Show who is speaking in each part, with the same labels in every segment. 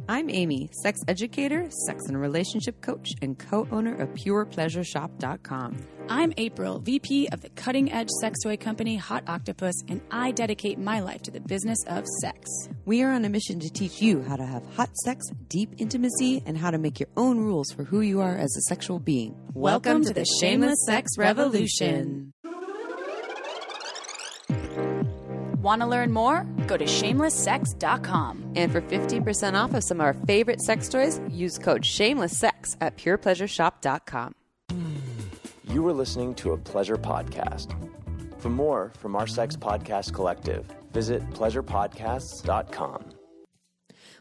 Speaker 1: I'm Amy, sex educator, sex and relationship coach, and co-owner of PurePleasureShop.com.
Speaker 2: I'm April, VP of the cutting-edge sex toy company Hot Octopus, and I dedicate my life to the business of sex.
Speaker 1: We are on a mission to teach you how to have hot sex, deep intimacy, and how to make your own rules for who you are as a sexual being.
Speaker 2: Welcome to the Shameless Sex Revolution. Want to learn more? Go to shamelesssex.com.
Speaker 1: And for 15% off of some of our favorite sex toys, use code SHAMELESSSEX at PurePleasureShop.com.
Speaker 3: You were listening to a pleasure podcast. For more from our sex podcast collective, visit pleasurepodcasts.com.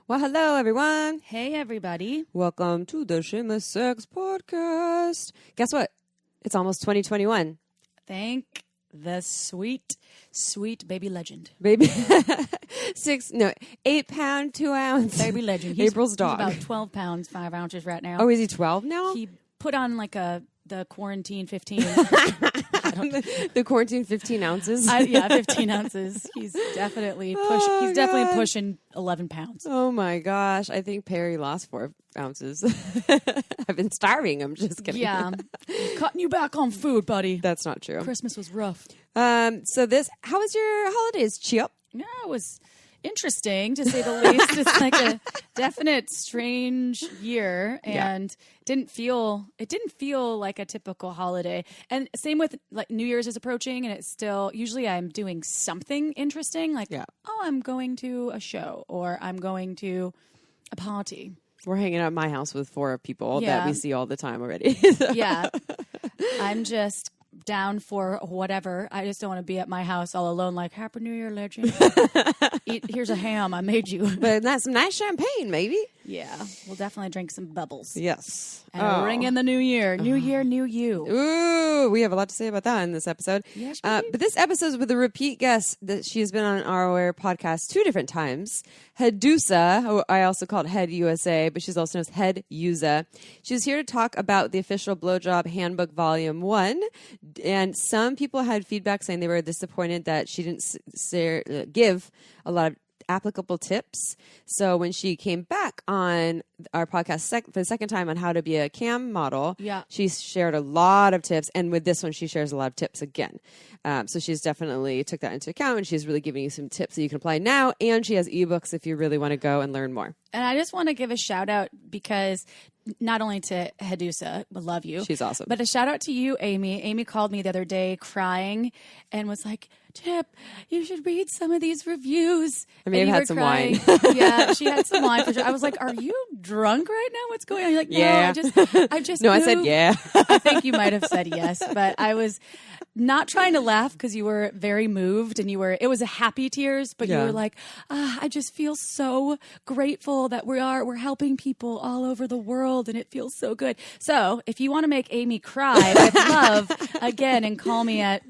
Speaker 1: Well, hello, everyone.
Speaker 2: Hey, everybody.
Speaker 1: Welcome to the Shameless Sex Podcast. Guess what? It's almost 2021.
Speaker 2: Thank the sweet, sweet baby legend.
Speaker 1: Baby, 8 pound, 2 ounce.
Speaker 2: Baby legend.
Speaker 1: April's dog.
Speaker 2: He's about 12 pounds, 5 ounces right now.
Speaker 1: Oh, is he 12 now?
Speaker 2: He put on like the quarantine 15.
Speaker 1: The quarantine 15 ounces?
Speaker 2: 15 ounces. He's definitely pushing 11 pounds.
Speaker 1: Oh my gosh. I think Perry lost 4 ounces. I've been starving him. Just kidding.
Speaker 2: Yeah. Cutting you back on food, buddy.
Speaker 1: That's not true.
Speaker 2: Christmas was rough.
Speaker 1: How was your holidays, Chip?
Speaker 2: Yeah, it was interesting to say the least. It's like a definite strange year, and it didn't feel like a typical holiday. And same with like New Year's is approaching, and it's still usually I'm doing something interesting, like I'm going to a show or I'm going to a party.
Speaker 1: We're hanging out at my house with 4 people that we see all the time already.
Speaker 2: Yeah, I'm just down for whatever. I just don't want to be at my house all alone like, Happy New Year, legend. Here's a ham I made you.
Speaker 1: But that's some nice champagne, maybe.
Speaker 2: Yeah, we'll definitely drink some bubbles.
Speaker 1: Yes.
Speaker 2: And ring in the new year. New year, new you.
Speaker 1: Ooh, we have a lot to say about that in this episode.
Speaker 2: Yes,
Speaker 1: but this episode is with a repeat guest that she has been on our podcast 2 different times. HeadUsa, who I also called HeadUsa, but she's also known as HeadUsa. She's here to talk about the official Blowjob Handbook Volume 1. And some people had feedback saying they were disappointed that she didn't give a lot of applicable tips. So when she came back on our podcast for the second time on how to be a cam model, she shared a lot of tips. And with this one, she shares a lot of tips again. So she's definitely took that into account, and she's really giving you some tips that you can apply now. And she has ebooks if you really want to go and learn more.
Speaker 2: And I just want to give a shout out because not only to HeadUsa, we love you.
Speaker 1: She's awesome.
Speaker 2: But a shout out to you, Amy. Amy called me the other day crying and was like, Tip, you should read some of these reviews.
Speaker 1: I may have had some wine.
Speaker 2: Yeah, she had some wine for sure. I was like, are you drunk right now? What's going on? You're like, no,
Speaker 1: yeah.
Speaker 2: I just
Speaker 1: No,
Speaker 2: moved.
Speaker 1: I said yeah.
Speaker 2: I think you might have said yes, but I was not trying to laugh because you were very moved and it was a happy tears, but you were like, I just feel so grateful that we're helping people all over the world and it feels so good. So if you want to make Amy cry with love again and call me at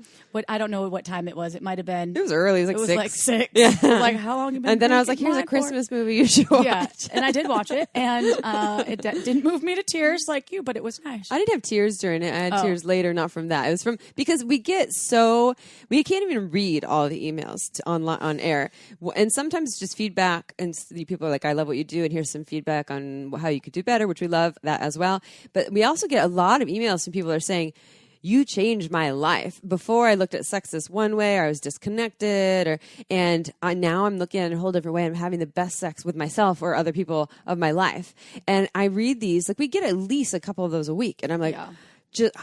Speaker 2: I don't know what time it was. It might have been.
Speaker 1: It was early. It was 6.
Speaker 2: Like 6.
Speaker 1: Yeah.
Speaker 2: It was like, how long have you been?
Speaker 1: And then I was like, here's a Christmas movie you should watch.
Speaker 2: Yeah. And I did watch it, and it didn't move me to tears like you, but it was nice.
Speaker 1: I didn't have tears during it. I had tears later, not from that. It was from because we can't even read all the emails on air, and sometimes it's just feedback, and people are like, I love what you do, and here's some feedback on how you could do better, which we love that as well. But we also get a lot of emails from people that are saying, you changed my life. Before I looked at sex this one way, I was disconnected, and now I'm looking at it a whole different way. I'm having the best sex with myself or other people of my life. And I read these, like we get at least a couple of those a week. And I'm like,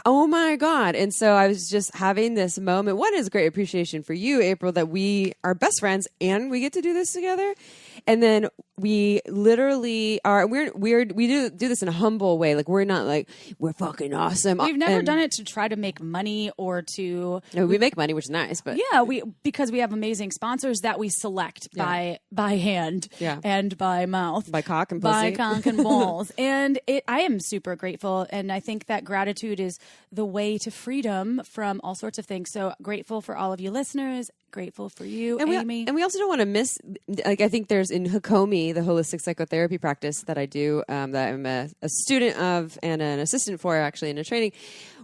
Speaker 1: oh my God. And so I was just having this moment. One is great appreciation for you, April, that we are best friends and we get to do this together. And then we literally are, we do this in a humble way. Like, we're not like, we're fucking awesome.
Speaker 2: We've never done it to try to make money or to.
Speaker 1: No, we make money, which is nice, but.
Speaker 2: Yeah, because we have amazing sponsors that we select by hand and by mouth.
Speaker 1: By cock and pussy.
Speaker 2: By cock and balls. And I am super grateful. And I think that gratitude is the way to freedom from all sorts of things. So grateful for all of you listeners. Grateful for you, Amy.
Speaker 1: And we also don't want to miss, like, I think there's in Hakomi, the holistic psychotherapy practice that I do, that I'm a student of and an assistant for, actually, in a training.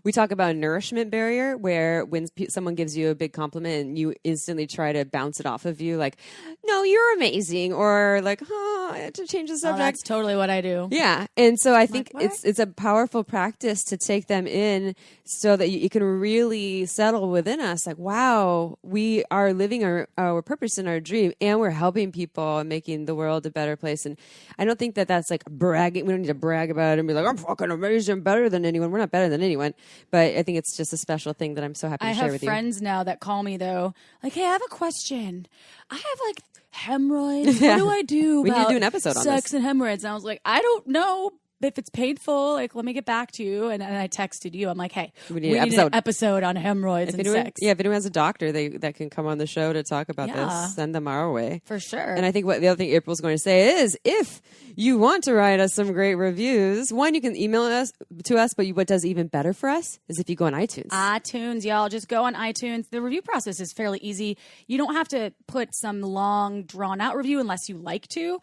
Speaker 1: We talk about a nourishment barrier, where when someone gives you a big compliment and you instantly try to bounce it off of you, like, no, you're amazing, or like, I have to change the subject.
Speaker 2: That's totally what I do.
Speaker 1: Yeah. And so I think
Speaker 2: like,
Speaker 1: it's a powerful practice to take them in so that you can really settle within us. Like, wow, we are living our purpose and our dream, and we're helping people and making the world a better place. And I don't think that that's like bragging. We don't need to brag about it and be like, I'm fucking amazing, better than anyone. We're not better than anyone. But I think it's just a special thing that I'm so happy to share with you.
Speaker 2: I have friends now that call me, though, like, hey, I have a question. I have like hemorrhoids. What do I do
Speaker 1: We
Speaker 2: about
Speaker 1: need to do an episode on
Speaker 2: sex
Speaker 1: this.
Speaker 2: and hemorrhoids? And I was like, I don't know if it's painful. Like, let me get back to you. And I texted you. I'm like, hey, we need an episode on hemorrhoids and sex.
Speaker 1: Yeah, if anyone has a doctor that can come on the show to talk about this, send them our way.
Speaker 2: For sure.
Speaker 1: And I think what the other thing April's going to say is, if you want to write us some great reviews, one, you can email us to us, but what does even better for us is if you go on iTunes.
Speaker 2: iTunes, y'all. Just go on iTunes. The review process is fairly easy. You don't have to put some long, drawn-out review unless you like to.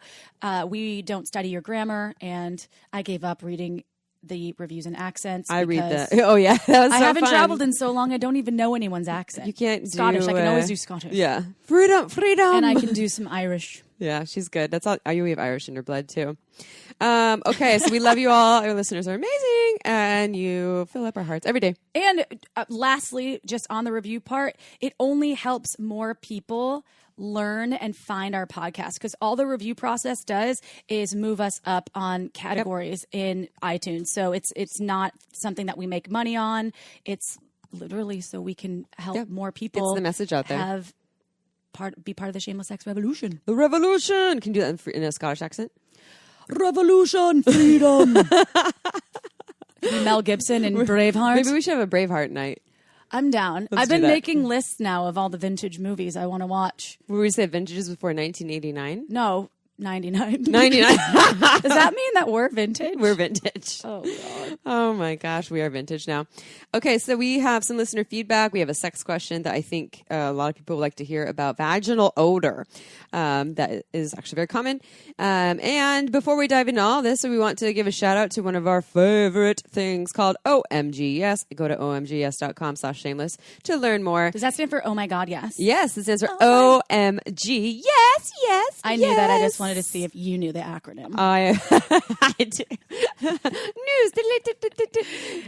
Speaker 2: We don't study your grammar, and I gave up reading the reviews and accents.
Speaker 1: I read that. Oh, yeah. That was
Speaker 2: I
Speaker 1: so
Speaker 2: haven't
Speaker 1: fun.
Speaker 2: traveled in so long, I don't even know anyone's accent.
Speaker 1: You can't
Speaker 2: Scottish.
Speaker 1: do,
Speaker 2: I can always do Scottish.
Speaker 1: Yeah. Freedom.
Speaker 2: And I can do some Irish.
Speaker 1: Yeah, she's good. That's all. You have Irish in her blood, too. Okay, so we love you all. Our listeners are amazing, and you fill up our hearts every day.
Speaker 2: And lastly, just on the review part, it only helps more people learn and find our podcast, because all the review process does is move us up on categories in iTunes. So it's not something that we make money on. It's literally so we can help more people.
Speaker 1: It's the message out there.
Speaker 2: Be part of the shameless sex revolution.
Speaker 1: The revolution. Can you do that in a Scottish accent?
Speaker 2: Revolution, freedom. Mel Gibson and Braveheart.
Speaker 1: Maybe we should have a Braveheart night.
Speaker 2: I'm down. I've been making lists now of all the vintage movies I want to watch.
Speaker 1: Were we say vintages before 1989?
Speaker 2: No, 99.
Speaker 1: 99.
Speaker 2: Does that mean that we're vintage?
Speaker 1: We're vintage.
Speaker 2: Oh, God.
Speaker 1: Oh, my gosh. We are vintage now. Okay, so we have some listener feedback. We have a sex question that I think a lot of people would like to hear about vaginal odor. That is actually very common. And before we dive into all this, we want to give a shout out to one of our favorite things called OMG Yes. Go to omgyes.com/shameless to learn more.
Speaker 2: Does that stand for Oh My God, Yes?
Speaker 1: Yes, it stands for OMG. Yes, yes.
Speaker 2: I knew that. I just wanted to see if you knew the acronym.
Speaker 1: I do. News.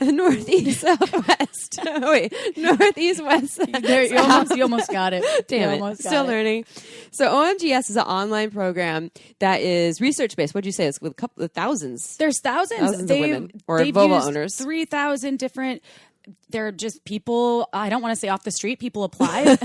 Speaker 1: Northeast, southwest. Wait, northeast, west.
Speaker 2: There, you almost got it.
Speaker 1: Damn it. Still learning. So OMGS is an online program that is research-based. What did you say? It's with a couple of thousands.
Speaker 2: There's thousands.
Speaker 1: Thousands of women or vulva owners.
Speaker 2: 3,000 different... They're just people, I don't want to say off the street, people apply,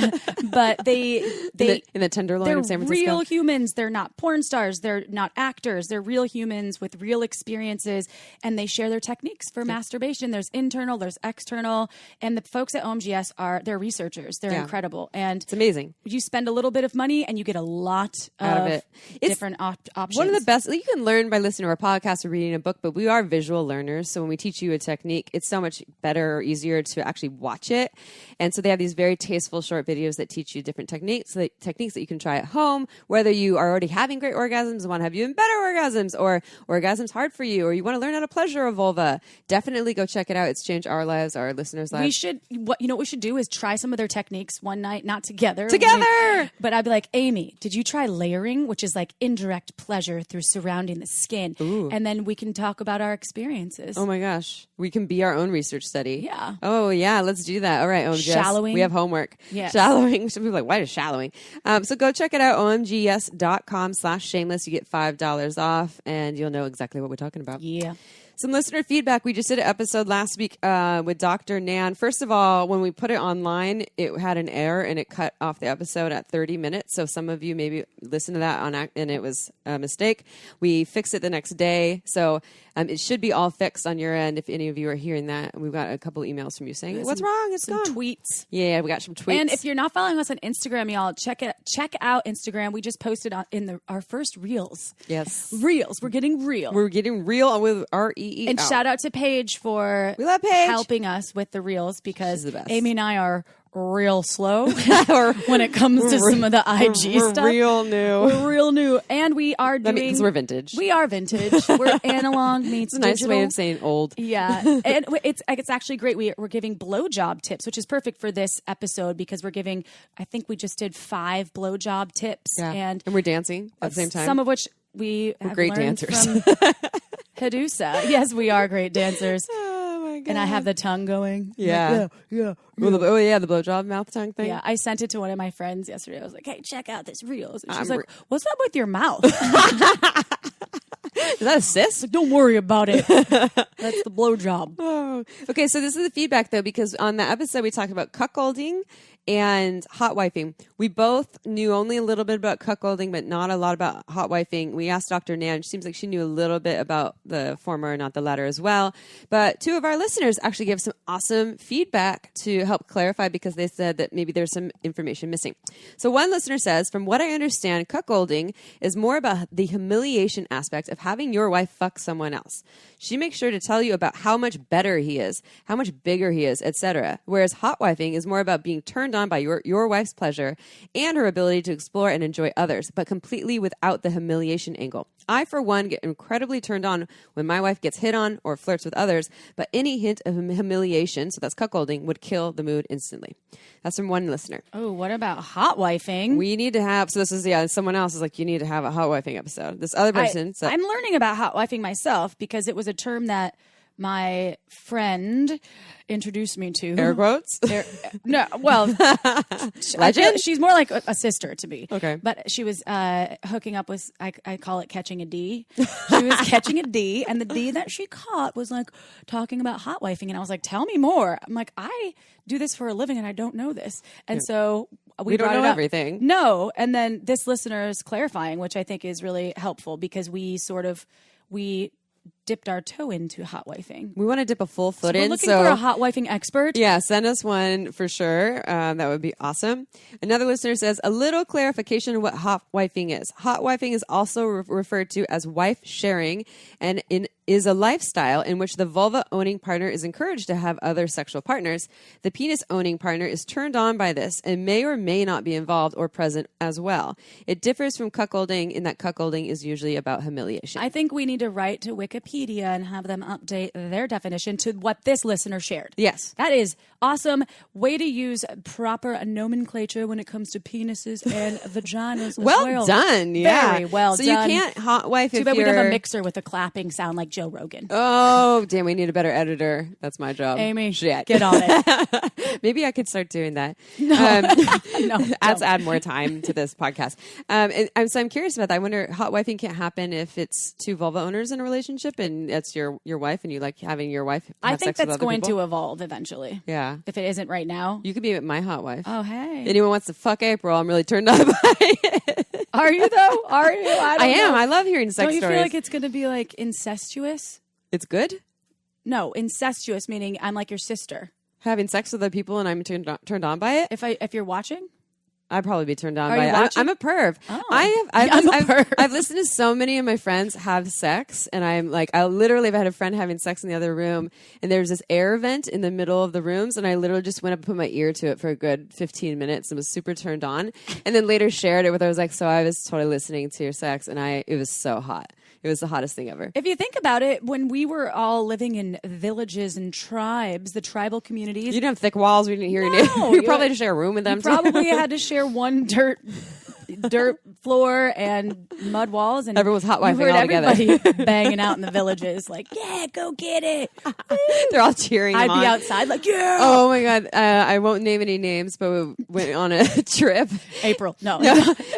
Speaker 2: but they
Speaker 1: in the Tenderloin of San Francisco.
Speaker 2: They're real humans. They're not porn stars. They're not actors. They're real humans with real experiences, and they share their techniques for masturbation. There's internal, there's external, and the folks at OMGS they're researchers. They're incredible. And
Speaker 1: it's amazing.
Speaker 2: You spend a little bit of money and you get a lot
Speaker 1: out of it.
Speaker 2: Different options.
Speaker 1: One of the best, you can learn by listening to our podcast or reading a book, but we are visual learners. So when we teach you a technique, it's so much better or easier to actually watch it. And so they have these very tasteful short videos that teach you different techniques that you can try at home, whether you are already having great orgasms and want to have even better orgasms, or orgasms hard for you, or you want to learn how to pleasure a vulva. Definitely go check it out. It's changed our lives, our listeners' lives.
Speaker 2: What we should do is try some of their techniques one night, not together. But I'd be like, Amy, did you try layering, which is like indirect pleasure through surrounding the skin?
Speaker 1: Ooh.
Speaker 2: And then we can talk about our experiences.
Speaker 1: Oh my gosh. We can be our own research study.
Speaker 2: Yeah.
Speaker 1: Oh yeah, let's do that. All right, OMGS.
Speaker 2: Shallowing.
Speaker 1: We have homework.
Speaker 2: Yes.
Speaker 1: Shallowing. Some people are like, why is shallowing? So go check it out, omgyes.com/shameless. You get $5 off, and you'll know exactly what we're talking about.
Speaker 2: Yeah.
Speaker 1: Some listener feedback. We just did an episode last week with Dr. Nan. First of all, when we put it online, it had an error and it cut off the episode at 30 minutes. So some of you maybe listened to that and it was a mistake. We fixed it the next day. So it should be all fixed on your end if any of you are hearing that. We've got a couple emails from you saying, what's wrong? It's gone.
Speaker 2: Tweets.
Speaker 1: Yeah, we got some tweets.
Speaker 2: And if you're not following us on Instagram, y'all, check out Instagram. We just posted our first Reels.
Speaker 1: Yes.
Speaker 2: Reels. We're getting real.
Speaker 1: We're getting real with REE.
Speaker 2: And shout out to Paige for
Speaker 1: we love Paige.
Speaker 2: helping us with the Reels, because
Speaker 1: She's the best.
Speaker 2: Amy and I are real slow when it comes to some of the IG stuff. We're real new. And we are doing...
Speaker 1: That means we're vintage.
Speaker 2: We are vintage. We're analog meets
Speaker 1: It's a nice
Speaker 2: digital.
Speaker 1: way of saying old.
Speaker 2: Yeah. And it's actually great. We're giving blowjob tips, which is perfect for this episode because we're giving, I think we just did 5 blowjob tips.
Speaker 1: Yeah.
Speaker 2: And
Speaker 1: we're dancing at the same time.
Speaker 2: Some of which we're
Speaker 1: great
Speaker 2: learned
Speaker 1: dancers.
Speaker 2: from HeadUsa. Yes, we are great dancers.
Speaker 1: Oh my God.
Speaker 2: And I have the tongue going.
Speaker 1: Yeah.
Speaker 2: Yeah.
Speaker 1: The blowjob mouth tongue thing.
Speaker 2: Yeah, I sent it to one of my friends yesterday. I was like, hey, check out this Reels. And she's
Speaker 1: I'm
Speaker 2: like, what's up with your mouth?
Speaker 1: Is that a cis?
Speaker 2: Like, don't worry about it. That's the blowjob.
Speaker 1: Oh. Okay, so this is the feedback, though, because on the episode we talked about cuckolding and hot wifing. We both knew only a little bit about cuckolding, but not a lot about hot wifing. We asked Dr. Nan. She seems like she knew a little bit about the former, not the latter as well. But 2 of our listeners actually gave some awesome feedback to help clarify because they said that maybe there's some information missing. So one listener says, from what I understand, cuckolding is more about the humiliation aspect of having your wife fuck someone else. She makes sure to tell you about how much better he is, how much bigger he is, etc. Whereas hot wifing is more about being turned on by your wife's pleasure and her ability to explore and enjoy others, but completely without the humiliation angle. I, for one, get incredibly turned on when my wife gets hit on or flirts with others, but any hint of humiliation, so that's cuckolding, would kill the mood instantly. That's from one listener.
Speaker 2: Oh, what about hot wifing?
Speaker 1: We need to have, so this is, someone else is like, you need to have a hot wifing episode. This other person said,
Speaker 2: I'm learning about hot wifing myself because it was a term that my friend introduced me to.
Speaker 1: Air quotes?
Speaker 2: No, well,
Speaker 1: Legend?
Speaker 2: She's more like a sister to me.
Speaker 1: Okay.
Speaker 2: But she was hooking up with, I call it catching a D. She was catching a D, and the D that she caught was like talking about hot wifing. And I was like, tell me more. I'm like, I do this for a living and I don't know this. And so we
Speaker 1: don't
Speaker 2: brought
Speaker 1: know
Speaker 2: it up.
Speaker 1: everything.
Speaker 2: No. And then this listener is clarifying, which I think is really helpful because we dipped our toe into hot wifing.
Speaker 1: We want to dip a full foot
Speaker 2: We're
Speaker 1: in.
Speaker 2: looking for a hot wifing expert.
Speaker 1: Yeah, send us one for sure. That would be awesome. Another listener says, a little clarification of what hot wifing is. Hot wifing is also referred to as wife sharing and is a lifestyle in which the vulva-owning partner is encouraged to have other sexual partners. The penis-owning partner is turned on by this and may or may not be involved or present as well. It differs from cuckolding in that cuckolding is usually about humiliation.
Speaker 2: I think we need to write to Wikipedia and have them update their definition to what this listener shared.
Speaker 1: Yes.
Speaker 2: That is awesome. Way to use proper nomenclature when it comes to penises and vaginas as well.
Speaker 1: Well done. Yeah.
Speaker 2: Very well
Speaker 1: done.
Speaker 2: done.
Speaker 1: So you can't hot wife
Speaker 2: Too
Speaker 1: if
Speaker 2: bad
Speaker 1: you're...
Speaker 2: we don't have a mixer with a clapping sound like Joe Rogan.
Speaker 1: Oh, damn, we need a better editor. That's my job.
Speaker 2: Amy,
Speaker 1: shit.
Speaker 2: get on it.
Speaker 1: Maybe I could start doing that.
Speaker 2: No,
Speaker 1: add more time to this podcast. So I'm curious about that. I wonder, hot wifing can't happen if it's 2 vulva owners in a relationship and it's your wife and you like having your wife have
Speaker 2: I think
Speaker 1: sex with
Speaker 2: that's
Speaker 1: other
Speaker 2: going
Speaker 1: people?
Speaker 2: to evolve eventually.
Speaker 1: Yeah.
Speaker 2: If it isn't right now.
Speaker 1: You could be my hot wife.
Speaker 2: Oh, hey.
Speaker 1: Anyone wants to fuck April, I'm really turned on by it.
Speaker 2: Are you, though? Are you? I
Speaker 1: am.
Speaker 2: know.
Speaker 1: I love hearing sex
Speaker 2: Don't you
Speaker 1: stories.
Speaker 2: feel like it's going to be like incestuous?
Speaker 1: It's good?
Speaker 2: No, incestuous meaning I'm like your sister.
Speaker 1: Having sex with other people and I'm turned on by it?
Speaker 2: If you're watching?
Speaker 1: I'd probably be turned on
Speaker 2: Are
Speaker 1: by
Speaker 2: you
Speaker 1: it.
Speaker 2: watching?
Speaker 1: I'm a perv.
Speaker 2: Oh.
Speaker 1: I'm
Speaker 2: a perv.
Speaker 1: I've listened to so many of my friends have sex, and I'm like, I literally have had a friend having sex in the other room, and there's this air vent in the middle of the rooms, and I literally just went up and put my ear to it for a good 15 minutes and was super turned on, and then later shared it with her. I was like, so I was totally listening to your sex, and it was so hot. It was the hottest thing ever.
Speaker 2: If you think about it, when we were all living in villages and tribes, the tribal communities.
Speaker 1: You didn't have thick walls. We didn't hear your name. You probably had to share a room with them.
Speaker 2: You probably had to share one dirt floor and mud walls, and
Speaker 1: everyone was hot wifing
Speaker 2: you heard
Speaker 1: all together.
Speaker 2: everybody banging out in the villages, like, "Yeah, go get it!"
Speaker 1: They're all cheering.
Speaker 2: I'd
Speaker 1: them
Speaker 2: be
Speaker 1: on.
Speaker 2: outside, like, "Yeah!"
Speaker 1: Oh my god! I won't name any names, but we went on a trip.
Speaker 2: April, no,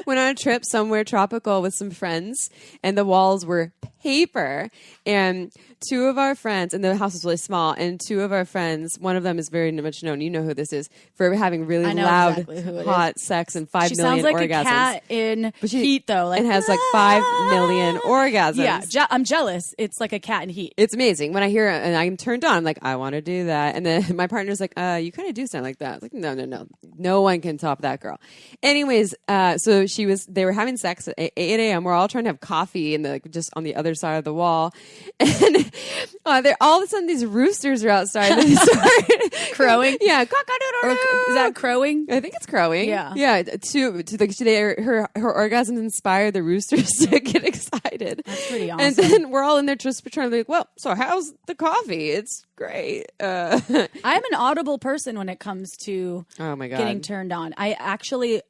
Speaker 1: went on a trip somewhere tropical with some friends, and the walls were paper. And 2 of our friends, and the house was really small, and 2 of our friends, one of them is very much known. You know who this is for having really loud,
Speaker 2: exactly who it
Speaker 1: hot sex and 5
Speaker 2: she
Speaker 1: million
Speaker 2: sounds like
Speaker 1: orgasms.
Speaker 2: a cat in heat, though. Like,
Speaker 1: and has like 5 million orgasms.
Speaker 2: Yeah, I'm jealous. It's like a cat in heat.
Speaker 1: It's amazing. When I hear it and I'm turned on, I'm like, I want to do that. And then my partner's like, you kind of do sound like that. I was like, no. No one can top that girl. Anyways, so they were having sex at 8 a.m. We're all trying to have coffee just on the other side of the wall. And they're all of a sudden these roosters are outside. And they start
Speaker 2: Crowing?
Speaker 1: Yeah.
Speaker 2: Is that crowing?
Speaker 1: I think it's crowing.
Speaker 2: Yeah.
Speaker 1: Yeah. Her orgasms inspire the roosters to get excited.
Speaker 2: That's pretty awesome.
Speaker 1: And then we're all in there just trying to be like, well, so how's the coffee? It's great.
Speaker 2: I'm an audible person when it comes to
Speaker 1: Oh my God.
Speaker 2: getting turned on. I actually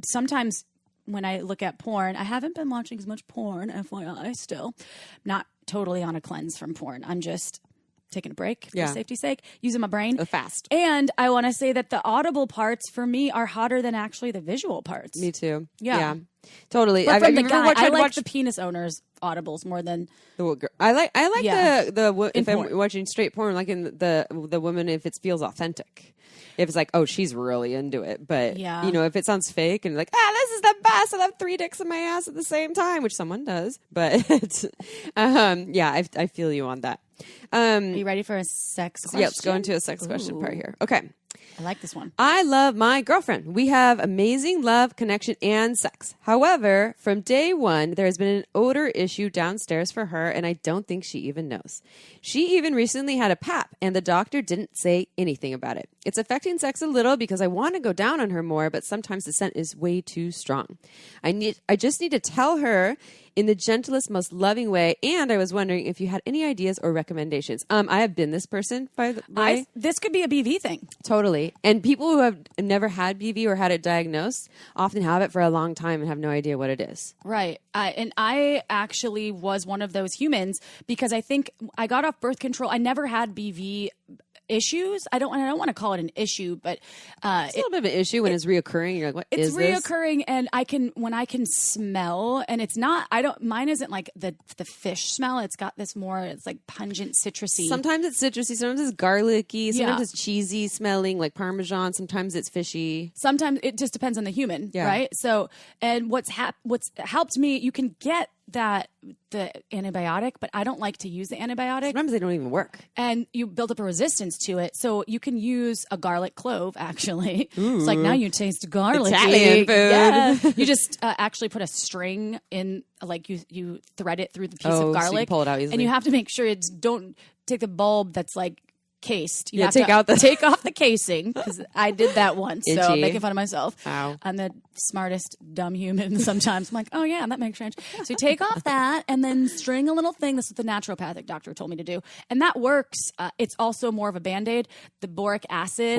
Speaker 2: sometimes when I look at porn, I haven't been watching as much porn, FYI, still. Not totally on a cleanse from porn. I'm just taking a break for safety's sake, using my brain.
Speaker 1: Fast.
Speaker 2: And I want to say that the audible parts for me are hotter than actually the visual parts.
Speaker 1: Me too.
Speaker 2: Yeah.
Speaker 1: Totally.
Speaker 2: But from the
Speaker 1: ever
Speaker 2: guy,
Speaker 1: watched-
Speaker 2: I
Speaker 1: I'd
Speaker 2: like
Speaker 1: watch-
Speaker 2: the penis owners audibles more than
Speaker 1: I like
Speaker 2: Yeah.
Speaker 1: if I'm
Speaker 2: porn.
Speaker 1: watching straight porn, like in the woman, if it feels authentic. If it's like, oh, she's really into it. But,
Speaker 2: Yeah.
Speaker 1: you know, if it sounds fake and like, this is the best. I have 3 dicks in my ass at the same time, which someone does. But, I feel you on that.
Speaker 2: Are you ready for a sex question?
Speaker 1: Yeah, let's go into a sex question part here. Okay.
Speaker 2: I like this one.
Speaker 1: I love my girlfriend. We have amazing love, connection, and sex. However, from day one, there has been an odor issue downstairs for her, and I don't think she even knows. She even recently had a PAP, and the doctor didn't say anything about it. It's affecting sex a little because I want to go down on her more, but sometimes the scent is way too strong. I just need to tell her in the gentlest, most loving way, and I was wondering if you had any ideas or recommendations. I have been this person, by the way.
Speaker 2: This could be a BV thing.
Speaker 1: Totally. And people who have never had BV or had it diagnosed often have it for a long time and have no idea what it is.
Speaker 2: Right. And I actually was one of those humans because I think I got off birth control. I never had BV issues. I don't want to call it an issue, but
Speaker 1: It's a little bit of an issue when it's reoccurring. You're like, what is this?
Speaker 2: It's reoccurring, and when I can smell, and it's not. Mine isn't like the fish smell. It's got this more. It's like pungent, citrusy.
Speaker 1: Sometimes it's citrusy. Sometimes it's garlicky. Sometimes
Speaker 2: Yeah.
Speaker 1: it's cheesy smelling, like Parmesan. Sometimes it's fishy.
Speaker 2: Sometimes it just depends on the human,
Speaker 1: Yeah.
Speaker 2: right? So, and what's helped me, you can get the antibiotic, but I don't like to use the antibiotic.
Speaker 1: Sometimes they don't even work.
Speaker 2: And you build up a resistance to it. So you can use a garlic clove, actually. It's like, now you taste garlic.
Speaker 1: Italian food.
Speaker 2: Yeah. You just actually put a string in, like you thread it through the piece
Speaker 1: Oh, so
Speaker 2: of
Speaker 1: you can
Speaker 2: garlic.
Speaker 1: pull it out easily.
Speaker 2: And you have to make sure don't take the bulb that's like cased. You have
Speaker 1: take
Speaker 2: to
Speaker 1: out the-
Speaker 2: take off the casing, because I did that once. So I'm
Speaker 1: Itchy.
Speaker 2: making fun of myself.
Speaker 1: Wow.
Speaker 2: I'm the smartest dumb human sometimes. I'm like, oh yeah, that makes sense. So you take off that and then string a little thing. This is what the naturopathic doctor told me to do. And that works. It's also more of a Band-Aid. The boric acid.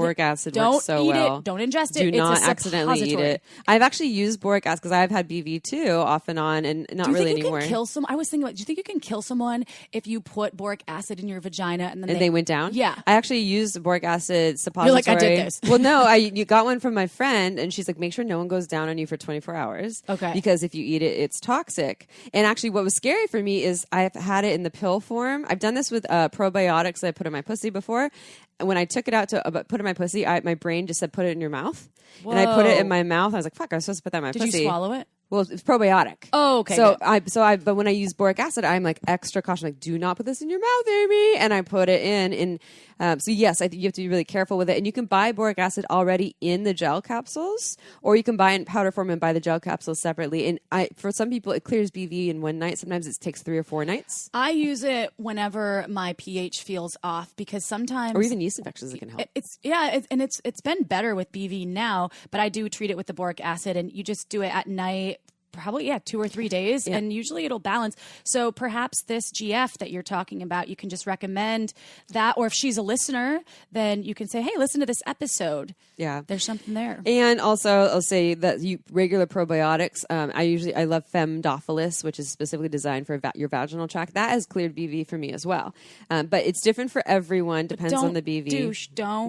Speaker 1: Don't
Speaker 2: works
Speaker 1: so
Speaker 2: eat
Speaker 1: well.
Speaker 2: It. Don't ingest
Speaker 1: Do
Speaker 2: it.
Speaker 1: not
Speaker 2: it's a
Speaker 1: accidentally eat
Speaker 2: suppository.
Speaker 1: it. I've actually used boric acid because I've had BV too, off and on, and not
Speaker 2: Do you
Speaker 1: really
Speaker 2: think you
Speaker 1: anymore.
Speaker 2: can kill someone? I was thinking about, do you think you can kill someone if you put boric acid in your vagina and then
Speaker 1: And they went down?
Speaker 2: Yeah.
Speaker 1: I actually used boric acid suppository.
Speaker 2: You're like, I did this.
Speaker 1: Well, no, you got one from my friend, and she's like, make sure no one goes down on you for 24 hours.
Speaker 2: Okay.
Speaker 1: Because if you eat it, it's toxic. And actually, what was scary for me is I've had it in the pill form. I've done this with probiotics that I put in my pussy before. And when I took it out to put it in my pussy, my brain just said, put it in your mouth.
Speaker 2: Whoa.
Speaker 1: And I put it in my mouth. I was like, fuck, I was supposed to put that in my
Speaker 2: Did
Speaker 1: pussy.
Speaker 2: you swallow it?
Speaker 1: Well, it's probiotic.
Speaker 2: Oh, okay.
Speaker 1: So
Speaker 2: good.
Speaker 1: but when I use boric acid, I'm like extra cautious. Like, do not put this in your mouth, Amy. And I put it in. So yes, I think you have to be really careful with it. And you can buy boric acid already in the gel capsules, or you can buy it in powder form and buy the gel capsules separately. And for some people, it clears BV in one night. Sometimes it takes 3 or 4 nights.
Speaker 2: I use it whenever my pH feels off, because sometimes,
Speaker 1: Or even yeast infections, it can help.
Speaker 2: It's been better with BV now, but I do treat it with the boric acid, and you just do it at night. Probably, 2 or 3 days, and usually it'll balance. So perhaps this GF that you're talking about, you can just recommend that, or if she's a listener, then you can say, hey, listen to this episode.
Speaker 1: Yeah.
Speaker 2: There's something there.
Speaker 1: And also, I'll say that regular probiotics, I love Femdophilus, which is specifically designed for your vaginal tract. That has cleared BV for me as well. But it's different for everyone, depends on the BV.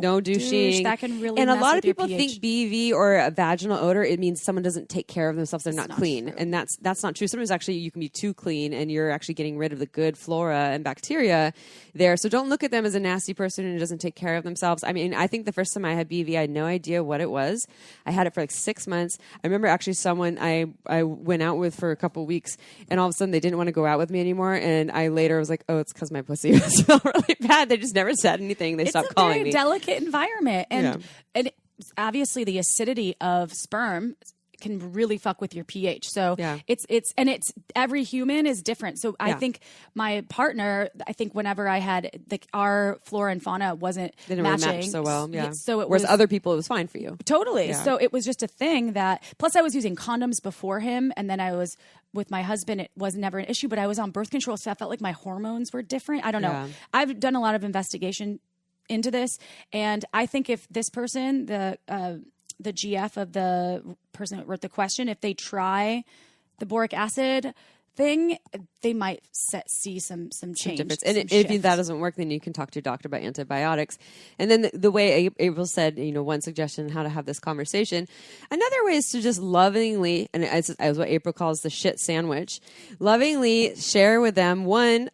Speaker 1: No douching.
Speaker 2: Douche. That can really
Speaker 1: And a
Speaker 2: mess
Speaker 1: lot of
Speaker 2: with your
Speaker 1: people
Speaker 2: pH.
Speaker 1: think BV or a vaginal odor, it means someone doesn't take care of themselves, they're not clean.
Speaker 2: true.
Speaker 1: And that's not true. Sometimes actually you can be too clean and you're actually getting rid of the good flora and bacteria there. So don't look at them as a nasty person who doesn't take care of themselves. I mean, I think the first time I had BV, I had no idea what it was. I had it for like 6 months. I remember actually someone I went out with for a couple weeks, and all of a sudden they didn't want to go out with me anymore. And I later was like, oh, it's because my pussy smelled really bad. They just never said anything. They stopped calling me.
Speaker 2: It's a very delicate environment. And obviously the acidity of sperm can really fuck with your pH. So it's every human is different. So I think my partner, whenever I had our flora and fauna didn't matching
Speaker 1: really match so well. Yeah.
Speaker 2: So
Speaker 1: whereas other people, it was fine for you.
Speaker 2: Totally.
Speaker 1: Yeah.
Speaker 2: So it was just a thing that, plus I was using condoms before him. And then I was with my husband, it was never an issue, but I was on birth control. So I felt like my hormones were different. I don't know. I've done a lot of investigation into this. And I think if this person, the GF of the person that wrote the question, if they try the boric acid thing, they might see some change.
Speaker 1: And if that doesn't work, then you can talk to your doctor about antibiotics. And then the way April said, one suggestion how to have this conversation. Another way is to just lovingly, and as what April calls the shit sandwich, lovingly share with them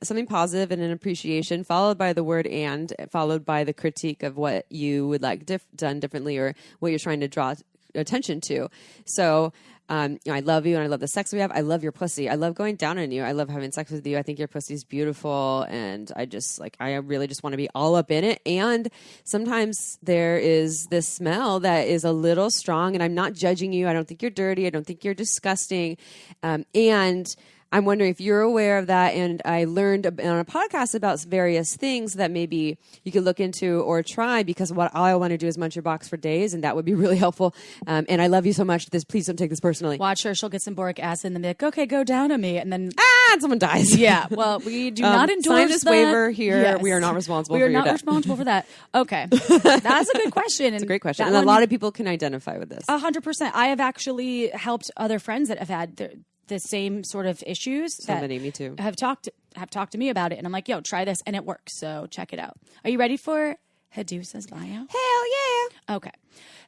Speaker 1: something positive and an appreciation, followed by the word and, followed by the critique of what you would like done differently or what you're trying to draw attention to. So I love you and I love the sex we have. I love your pussy. I love going down on you. I love having sex with you. I think your pussy's beautiful. And I really just want to be all up in it. And sometimes there is this smell that is a little strong, and I'm not judging you. I don't think you're dirty. I don't think you're disgusting. And I'm wondering if you're aware of that. And I learned on a podcast about various things that maybe you could look into or try, because all I want to do is munch your box for days, and that would be really helpful. And I love you so much. Please don't take this personally.
Speaker 2: Watch her. She'll get some boric acid and then be like, okay, go down on me. And then
Speaker 1: and someone dies.
Speaker 2: Yeah. Well, we do not endorse
Speaker 1: sign this waiver here. Yes. We are not responsible for your death.
Speaker 2: We are not responsible for that. Okay. That's a good question.
Speaker 1: It's a great question. And a lot of people can identify with this.
Speaker 2: 100%. I have actually helped other friends that have had the same sort of issues.
Speaker 1: Me too.
Speaker 2: Have talked to me about it, and I'm like, yo, try this, and it works. So check it out. Are you ready for HeadUsa's bio?
Speaker 1: Hell yeah.
Speaker 2: Okay.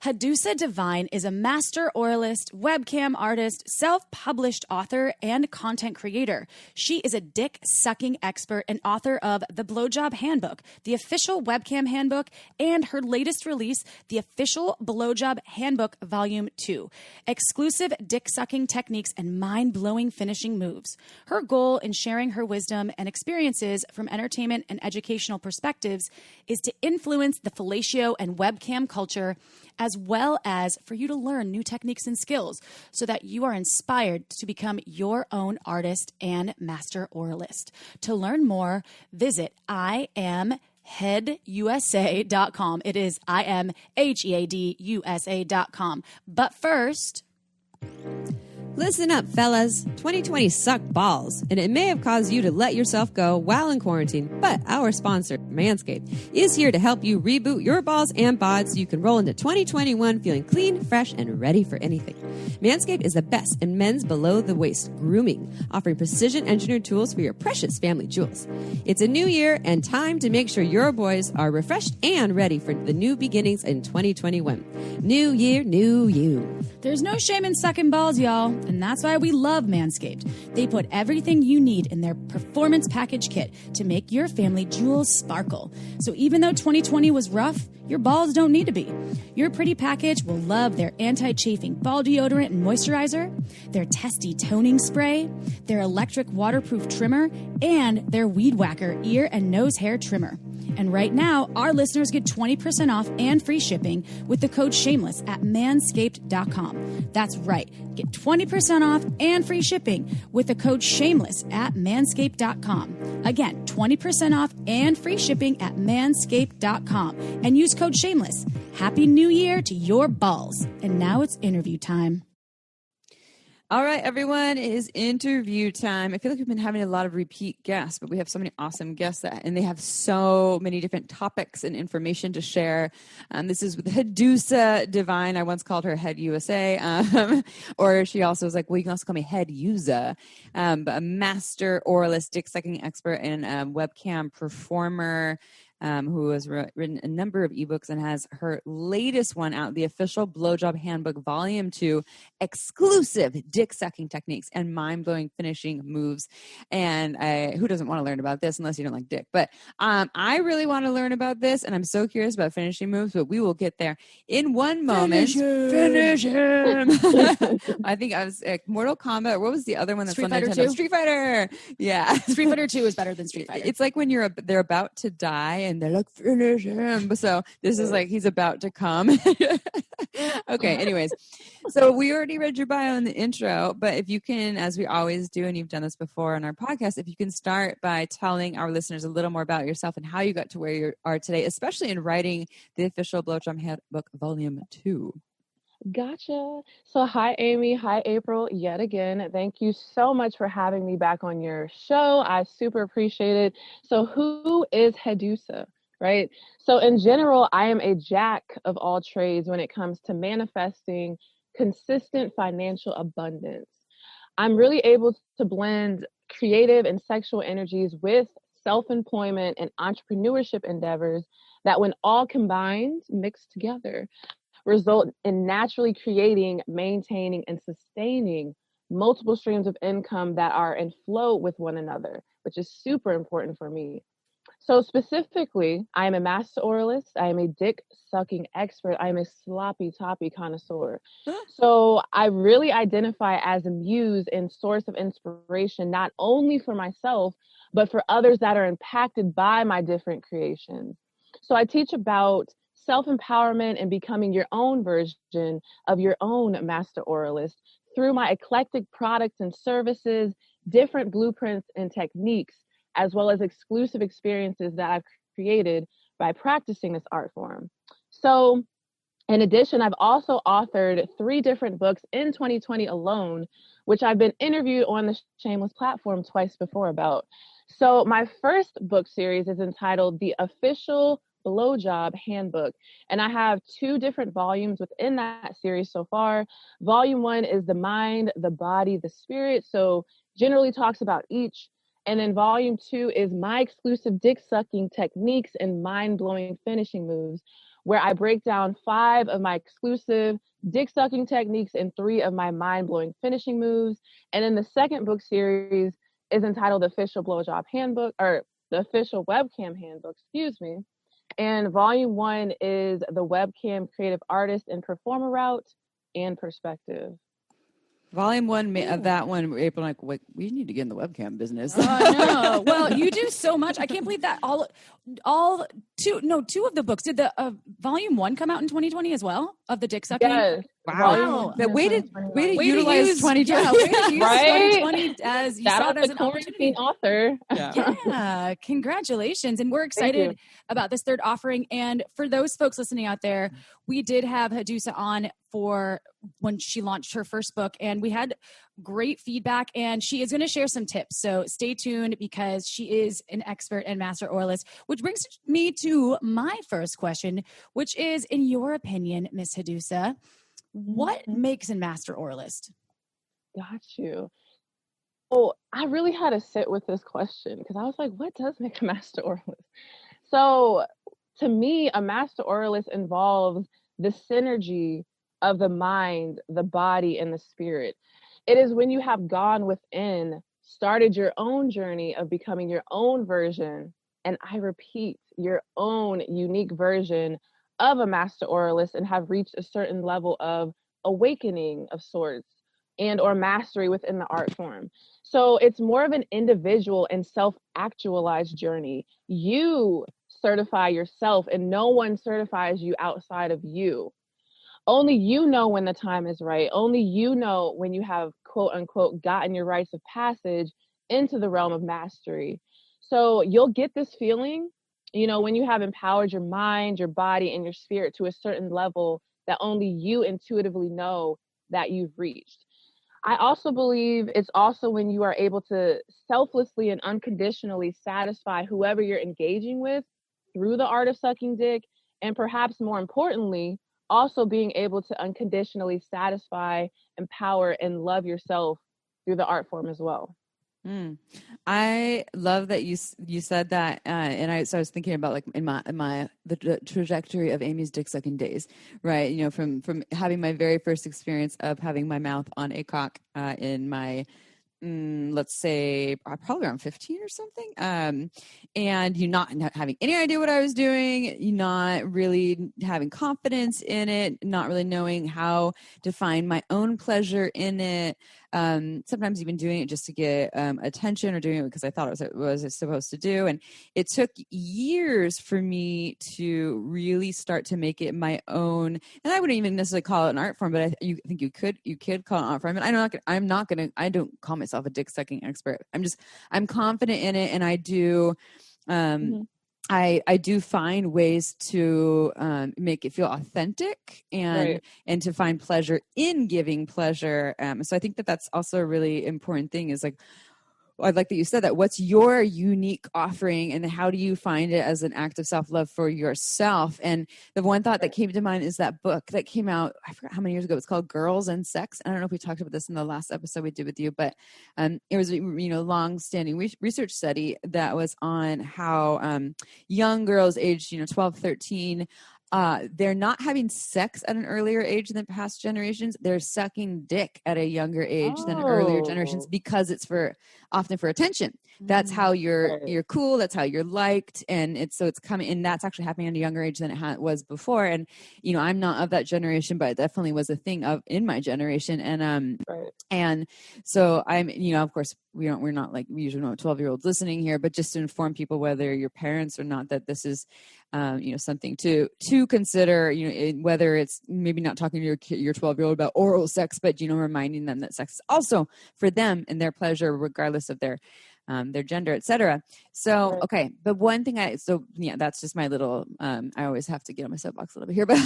Speaker 2: HeadUsa Divine is a master oralist, webcam artist, self-published author, and content creator. She is a dick-sucking expert and author of the Blowjob Handbook, the official Webcam Handbook, and her latest release, the official Blowjob Handbook Volume 2, exclusive dick-sucking techniques and mind-blowing finishing moves. Her goal in sharing her wisdom and experiences from entertainment and educational perspectives is to influence the fellatio and webcam culture, as well as for you to learn new techniques and skills so that you are inspired to become your own artist and master oralist. To learn more, visit IamHeadUSA.com. It is IamHeadUSA.com. But first,
Speaker 1: listen up, fellas. 2020 sucked balls, and it may have caused you to let yourself go while in quarantine, but our sponsor, Manscaped, is here to help you reboot your balls and bods so you can roll into 2021 feeling clean, fresh, and ready for anything. Manscaped is the best in men's below-the-waist grooming, offering precision-engineered tools for your precious family jewels. It's a new year and time to make sure your boys are refreshed and ready for the new beginnings in 2021. New year, new you.
Speaker 2: There's no shame in sucking balls, y'all, and that's why we love Manscaped. They put everything you need in their Performance Package Kit to make your family jewels sparkle. So even though 2020 was rough, your balls don't need to be. Your pretty package will love their anti-chafing ball deodorant and moisturizer, their testy toning spray, their electric waterproof trimmer, and their Weed Whacker ear and nose hair trimmer. And right now, our listeners get 20% off and free shipping with the code SHAMELESS at manscaped.com. That's right. Get 20% off and free shipping with the code SHAMELESS at manscaped.com. Again, 20% off and free shipping at manscaped.com. And use code SHAMELESS. Happy New Year to your balls. And now it's interview time.
Speaker 4: All right, everyone, it is interview time. I feel like we've been having a lot of repeat guests, but we have so many awesome guests and they have so many different topics and information to share. This is with HeadUsa Divine. I once called her HeadUsa, or she also was like, well, you can also call me HeadUsa, a master oralist, dick-sucking expert, and webcam performer. Who has written a number of ebooks and has her latest one out, the official Blowjob Handbook Volume 2, exclusive dick-sucking techniques and mind-blowing finishing moves. And who doesn't want to learn about this unless you don't like dick? But I really want to learn about this, and I'm so curious about finishing moves, but we will get there in one moment. Finish him! I think I was Mortal Kombat. What was the other one that's on Nintendo? Street Fighter! Yeah.
Speaker 2: Street Fighter 2 is better than Street Fighter.
Speaker 4: It's like when they're about to die and they're like, finish him. So this is like, he's about to come. Okay. Anyways, so we already read your bio in the intro, but if you can, as we always do, and you've done this before on our podcast, if you can start by telling our listeners a little more about yourself and how you got to where you are today, especially in writing the official Blowjob Handbook Volume 2.
Speaker 5: Gotcha. So hi, Amy. Hi, April. Yet again, thank you so much for having me back on your show. I super appreciate it. So who is HeadUsa, right? So in general, I am a jack of all trades when it comes to manifesting consistent financial abundance. I'm really able to blend creative and sexual energies with self-employment and entrepreneurship endeavors that, when all combined, mixed together, result in naturally creating, maintaining, and sustaining multiple streams of income that are in flow with one another, which is super important for me. So specifically, I am a master oralist. I am a dick sucking expert. I am a sloppy toppy connoisseur. So I really identify as a muse and source of inspiration, not only for myself, but for others that are impacted by my different creations. So I teach about self-empowerment and becoming your own version of your own master oralist through my eclectic products and services, different blueprints and techniques, as well as exclusive experiences that I've created by practicing this art form. So in addition, I've also authored 3 different books in 2020 alone, which I've been interviewed on the Shameless platform twice before about. So my first book series is entitled The Official Blowjob Handbook, and I have 2 different volumes within that series so far. Volume 1 is the mind, the body, the spirit, so generally talks about each. And then volume 2 is my exclusive dick sucking techniques and mind-blowing finishing moves, where I break down 5 of my exclusive dick sucking techniques and 3 of my mind-blowing finishing moves. And then the second book series is entitled The Official Blowjob Handbook, or The Official Webcam Handbook, And volume 1 is the Webcam Creative Artist and Performer Route and Perspective.
Speaker 4: Volume 1 of that one, April, like, wait, we need to get in the webcam business.
Speaker 2: Oh, no. Well, you do so much. I can't believe that all 2 of the books. Did the volume 1 come out in 2020 as well, of the dick sucking?
Speaker 5: Yes.
Speaker 2: Wow.
Speaker 4: But way to utilize 2020.
Speaker 2: Yeah, way to use
Speaker 5: Right?
Speaker 2: 2020 as you
Speaker 5: Shout
Speaker 2: saw
Speaker 5: out
Speaker 2: it as
Speaker 5: the
Speaker 2: an opportunity.
Speaker 5: quarantine author.
Speaker 2: Yeah, congratulations. And we're excited about this 3rd offering. And for those folks listening out there, we did have HeadUsa on for when she launched her first book, and we had great feedback, and she is going to share some tips. So stay tuned, because she is an expert and master oralist, which brings me to my first question, which is, in your opinion, Miss HeadUsa, what makes a master oralist?
Speaker 5: Got you. Oh, I really had to sit with this question, because I was like, what does make a master oralist? So to me, a master oralist involves the synergy of the mind, the body, and the spirit. It is when you have gone within, started your own journey of becoming your own version, and I repeat, your own unique version of a master oralist, and have reached a certain level of awakening of sorts and or mastery within the art form. So it's more of an individual and self-actualized journey. You certify yourself, and no one certifies you outside of you. Only you know when the time is right. Only you know when you have, quote unquote, gotten your rites of passage into the realm of mastery. So you'll get this feeling, when you have empowered your mind, your body, and your spirit to a certain level that only you intuitively know that you've reached. I also believe it's also when you are able to selflessly and unconditionally satisfy whoever you're engaging with through the art of sucking dick, and perhaps more importantly, also being able to unconditionally satisfy, empower, and love yourself through the art form as well.
Speaker 4: I love that you said that, and so I was thinking about, like, in the trajectory of Amy's dick sucking days, right? From having my very first experience of having my mouth on a cock in my let's say probably around 15 or something. And you not having any idea what I was doing, you not really having confidence in it, not really knowing how to find my own pleasure in it. sometimes even doing it just to get attention, or doing it because I thought it was supposed to do. And it took years for me to really start to make it my own. And I wouldn't even necessarily call it an art form, but I think you could call it an art form. And I don't call myself a dick sucking expert. I'm confident in it, and I do. I do find ways to make it feel authentic and to find pleasure in giving pleasure. So I think that's also a really important thing, is like, I'd like that you said that. What's your unique offering, and how do you find it as an act of self-love for yourself? And the one thought that came to mind is that book that came out, I forgot how many years ago. It's called Girls and Sex. I don't know if we talked about this in the last episode we did with you, but it was a long-standing research study that was on how young girls aged 12, 13, they're not having sex at an earlier age than past generations. They're sucking dick at a younger age than earlier generations, because it's often for attention. That's how you're cool. That's how you're liked. And it's coming, and that's actually happening at a younger age than it was before. And, I'm not of that generation, but it definitely was a thing in my generation. And so I'm, of course we're not like, we usually don't have 12-year-olds listening here, but just to inform people, whether you're parents or not, that this is, something to consider, whether it's maybe not talking to your 12-year-old about oral sex, but, reminding them that sex is also for them and their pleasure, regardless of their gender, etc. So, okay. But one thing that's just my little, I always have to get on my soapbox a little bit here, but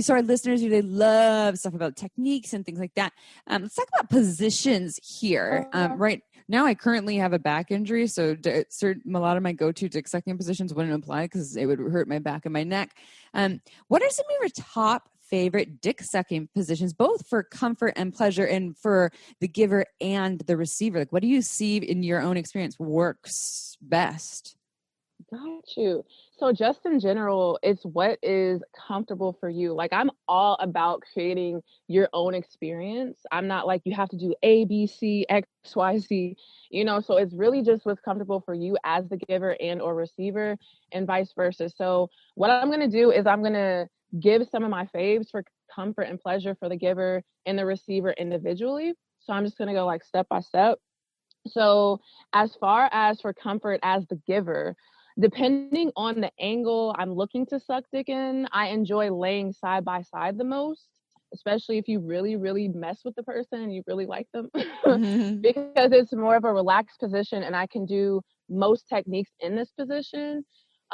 Speaker 4: so our listeners who they love stuff about techniques and things like that. Let's talk about positions here. Right now, I currently have a back injury, so a lot of my go-to dick sucking positions wouldn't apply because it would hurt my back and my neck. What are some of your top favorite dick sucking positions, both for comfort and pleasure, and for the giver and the receiver? Like, what do you see in your own experience works best?
Speaker 5: Got you. So just in general, it's what is comfortable for you. Like, I'm all about creating your own experience. I'm not like, you have to do A, B, C, X, Y, Z, so it's really just what's comfortable for you as the giver and or receiver, and vice versa. So what I'm going to do is I'm going to give some of my faves for comfort and pleasure for the giver and the receiver individually. So I'm just going to go like step by step. So as far as for comfort as the giver, depending on the angle I'm looking to suck dick in, I enjoy laying side by side the most, especially if you really, really mess with the person and you really like them, because it's more of a relaxed position and I can do most techniques in this position.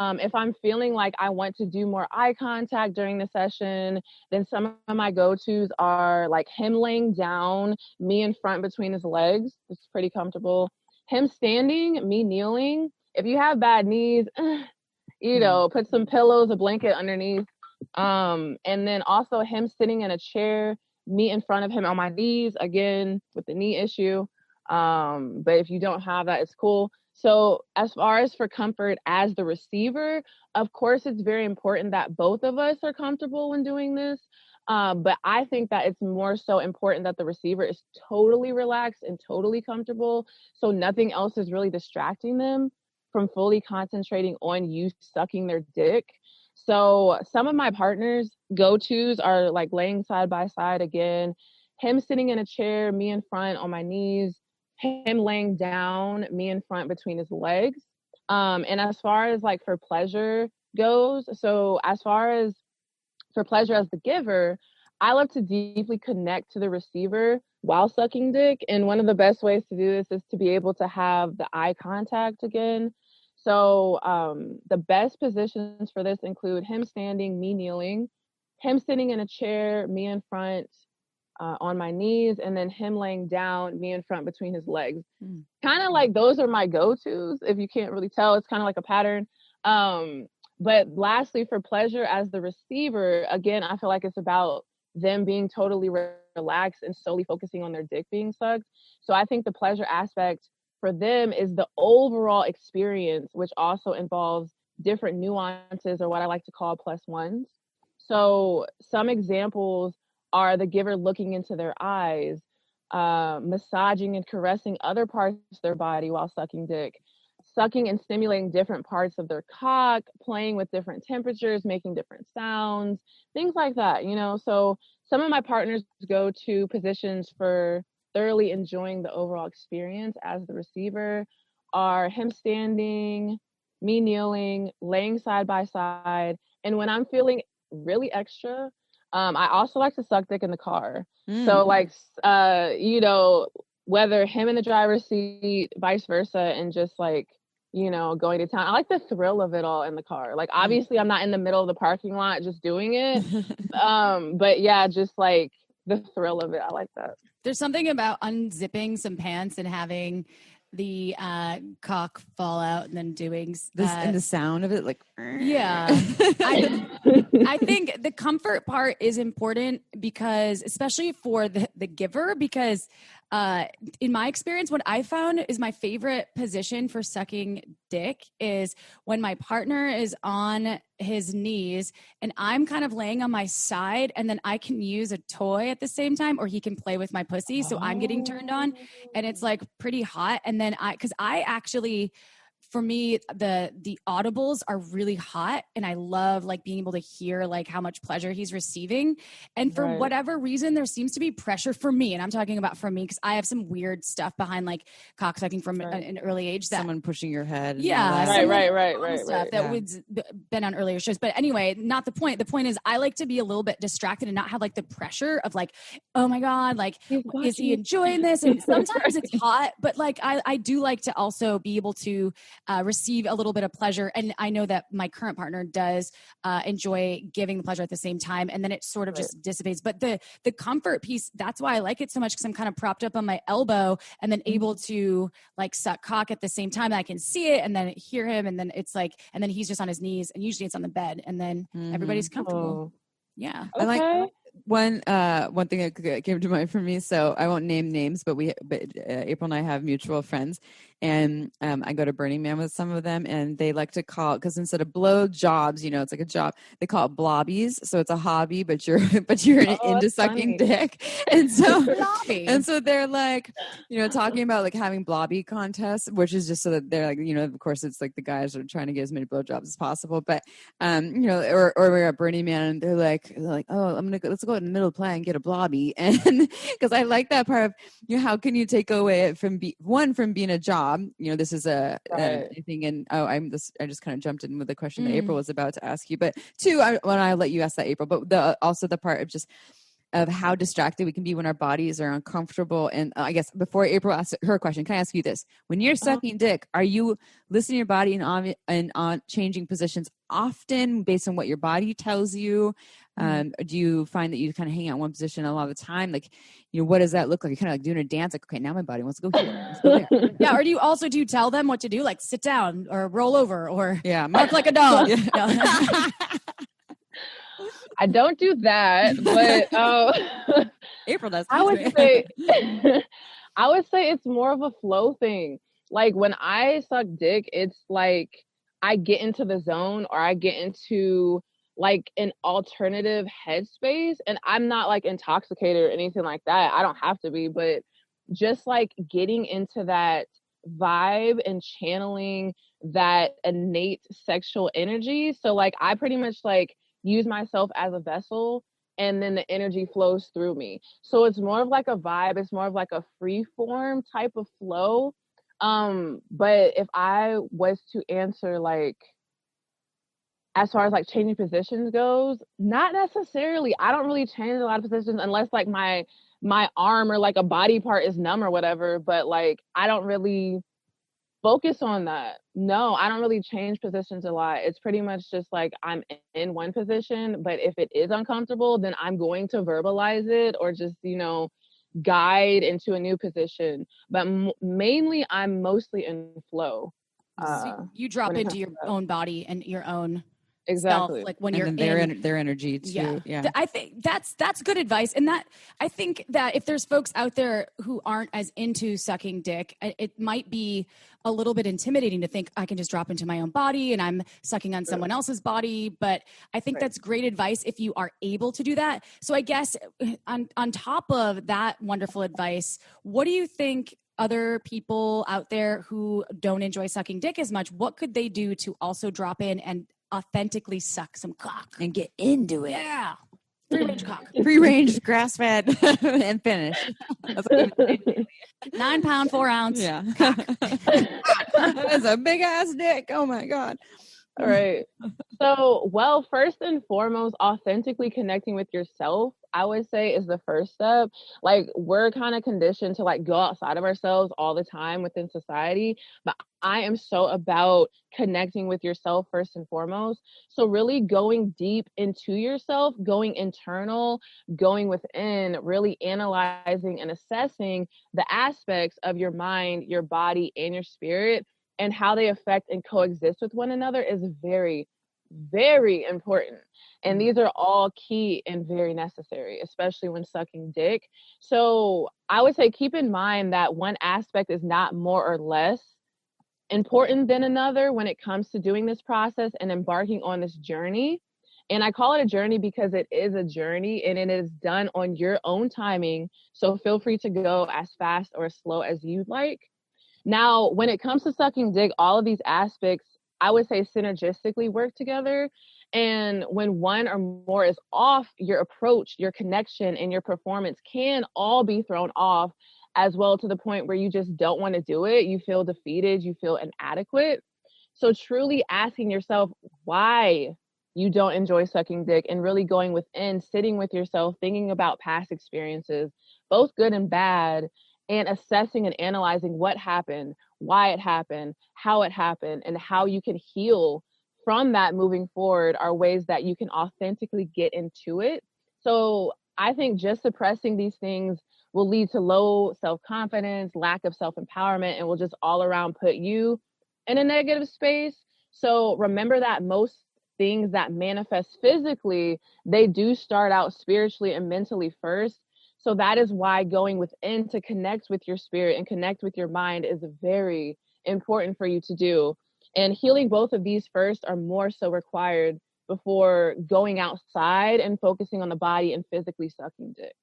Speaker 5: If I'm feeling like I want to do more eye contact during the session, then some of my go-tos are like him laying down, me in front between his legs. It's pretty comfortable. Him standing, me kneeling. If you have bad knees, put some pillows, a blanket underneath. And then also him sitting in a chair, me in front of him on my knees, again, with the knee issue. But if you don't have that, it's cool. So as far as for comfort as the receiver, of course, it's very important that both of us are comfortable when doing this. But I think that it's more so important that the receiver is totally relaxed and totally comfortable, so nothing else is really distracting them from fully concentrating on you sucking their dick. So some of my partners' go-tos are like laying side by side again, him sitting in a chair, me in front on my knees, him laying down, me in front between his legs. And as far as like for pleasure goes, so as far as for pleasure as the giver, I love to deeply connect to the receiver while sucking dick. And one of the best ways to do this is to be able to have the eye contact again. So the best positions for this include him standing, me kneeling, him sitting in a chair, me in front on my knees, and then him laying down, me in front between his legs. Kind of like those are my go-tos. If you can't really tell, it's kind of like a pattern. But lastly, for pleasure as the receiver, again, I feel like it's about them being totally relaxed and solely focusing on their dick being sucked. So I think the pleasure aspect for them is the overall experience, which also involves different nuances, or what I like to call plus ones. So some examples are the giver looking into their eyes, massaging and caressing other parts of their body while sucking dick, sucking and stimulating different parts of their cock, playing with different temperatures, making different sounds, things like that, you know. So some of my partners go to positions for thoroughly enjoying the overall experience as the receiver are him standing, me kneeling, laying side by side. And when I'm feeling really extra, I also like to suck dick in the car. So like, you know, whether him in the driver's seat, vice versa, and just like, you know, going to town. I like the thrill of it all in the car. Like, obviously I'm not in the middle of the parking lot just doing it. But yeah, just like the thrill of it. I like that.
Speaker 2: There's something about unzipping some pants and having the cock fall out and then doing
Speaker 1: this and the sound of it, like,
Speaker 2: yeah. I think the comfort part is important because, especially for the giver, because in my experience, what I found is my favorite position for sucking dick is when my partner is on his knees and I'm kind of laying on my side, and then I can use a toy at the same time, or he can play with my pussy. So I'm getting turned on and it's like pretty hot. And then because I actually, for me, the audibles are really hot, and I love like being able to hear like how much pleasure he's receiving. And for whatever reason, there seems to be pressure for me, and I'm talking about for me because I have some weird stuff behind like cocksucking from an early age. That
Speaker 1: someone pushing your head.
Speaker 2: Yeah,
Speaker 5: right.
Speaker 2: Stuff that would been on earlier shows. But anyway, not the point. The point is, I like to be a little bit distracted and not have like the pressure of like, oh my god, like is he enjoying this? And sometimes it's hot, but like I do like to also be able to receive a little bit of pleasure. And I know that my current partner does enjoy giving the pleasure at the same time. And then it sort of just dissipates. But the comfort piece, that's why I like it so much, because I'm kind of propped up on my elbow and then able to like suck cock at the same time. I can see it and then hear him. And then it's like, and then he's just on his knees, and usually it's on the bed, and then everybody's comfortable. Yeah.
Speaker 5: Okay.
Speaker 1: I like one thing that came to mind for me. So I won't name names, but April and I have mutual friends, and I go to Burning Man with some of them, and they like to call it, because instead of blow jobs, you know, it's like a job, they call it blobbies. So it's a hobby, but you're into sucking dick, and so they're like, you know, talking about like having blobby contests, which is just so that they're like, you know, of course it's like the guys are trying to get as many blowjobs as possible, but you know, or we're at Burning Man and they're like, oh, let's go in the middle of the play and get a blobby, and because I like that part of, you know, how can you take away it from from being a job. You know, this is a thing, and I just kind of jumped in with the question that April was about to ask you, but two, when I let you ask that, April, but also the part of just of how distracted we can be when our bodies are uncomfortable. And I guess before April asks her question, can I ask you this? When you're sucking dick, are you listening to your body and on changing positions often based on what your body tells you? Do you find that you kind of hang out in one position a lot of the time? Like, you know, what does that look like? You're kind of like doing a dance, like, okay, now my body wants to go here. Let's go there.
Speaker 2: Yeah. Or do you tell them what to do? Like sit down or roll over or bark like a dog.
Speaker 5: I don't do that, but
Speaker 1: April does.
Speaker 5: I would say it's more of a flow thing. Like when I suck dick, it's like I get into the zone, or I get into like an alternative headspace, and I'm not like intoxicated or anything like that. I don't have to be, but just like getting into that vibe and channeling that innate sexual energy. So like I pretty much like use myself as a vessel, and then the energy flows through me. So it's more of like a vibe. It's more of like a free form type of flow. But if I was to answer like, as far as like changing positions goes, not necessarily. I don't really change a lot of positions unless like my arm or like a body part is numb or whatever. But like, I don't really focus on that. No, I don't really change positions a lot. It's pretty much just like I'm in one position, but if it is uncomfortable, then I'm going to verbalize it or just, you know, guide into a new position. But mainly I'm mostly in flow.
Speaker 2: So you drop into your own body and your own
Speaker 5: exactly
Speaker 2: self, like when
Speaker 1: and
Speaker 2: you're
Speaker 1: then their energy too. Yeah.
Speaker 2: I think that's good advice. And that I think that if there's folks out there who aren't as into sucking dick, it might be a little bit intimidating to think I can just drop into my own body and I'm sucking on someone else's body. But I think that's great advice if you are able to do that. So I guess on top of that wonderful advice, what do you think other people out there who don't enjoy sucking dick as much, what could they do to also drop in and authentically suck some cock
Speaker 4: and get into it.
Speaker 2: Yeah. Free range cock.
Speaker 4: Free range, grass fed, and finished.
Speaker 2: 9 pound, 4 ounce.
Speaker 4: Yeah. That's a big ass dick. Oh my God.
Speaker 5: All right. So, well, first and foremost, authentically connecting with yourself, I would say, is the first step. Like, we're kind of conditioned to like go outside of ourselves all the time within society, but I am so about connecting with yourself first and foremost. So really going deep into yourself, going internal, going within, really analyzing and assessing the aspects of your mind, your body, and your spirit, and how they affect and coexist with one another is very, very important. And these are all key and very necessary, especially when sucking dick. So I would say keep in mind that one aspect is not more or less important than another when it comes to doing this process and embarking on this journey. And I call it a journey because it is a journey and it is done on your own timing. So feel free to go as fast or as slow as you'd like. Now, when it comes to sucking dick, all of these aspects, I would say synergistically work together. And when one or more is off, your approach, your connection, and your performance can all be thrown off as well, to the point where you just don't want to do it. You feel defeated. You feel inadequate. So truly asking yourself why you don't enjoy sucking dick and really going within, sitting with yourself, thinking about past experiences, both good and bad, and assessing and analyzing what happened, why it happened, and how you can heal from that moving forward are ways that you can authentically get into it. So I think just suppressing these things will lead to low self-confidence, lack of self-empowerment, and will just all around put you in a negative space. So remember that most things that manifest physically, they do start out spiritually and mentally first. So that is why going within to connect with your spirit and connect with your mind is very important for you to do. And healing both of these first are more so required before going outside and focusing on the body and physically sucking dick.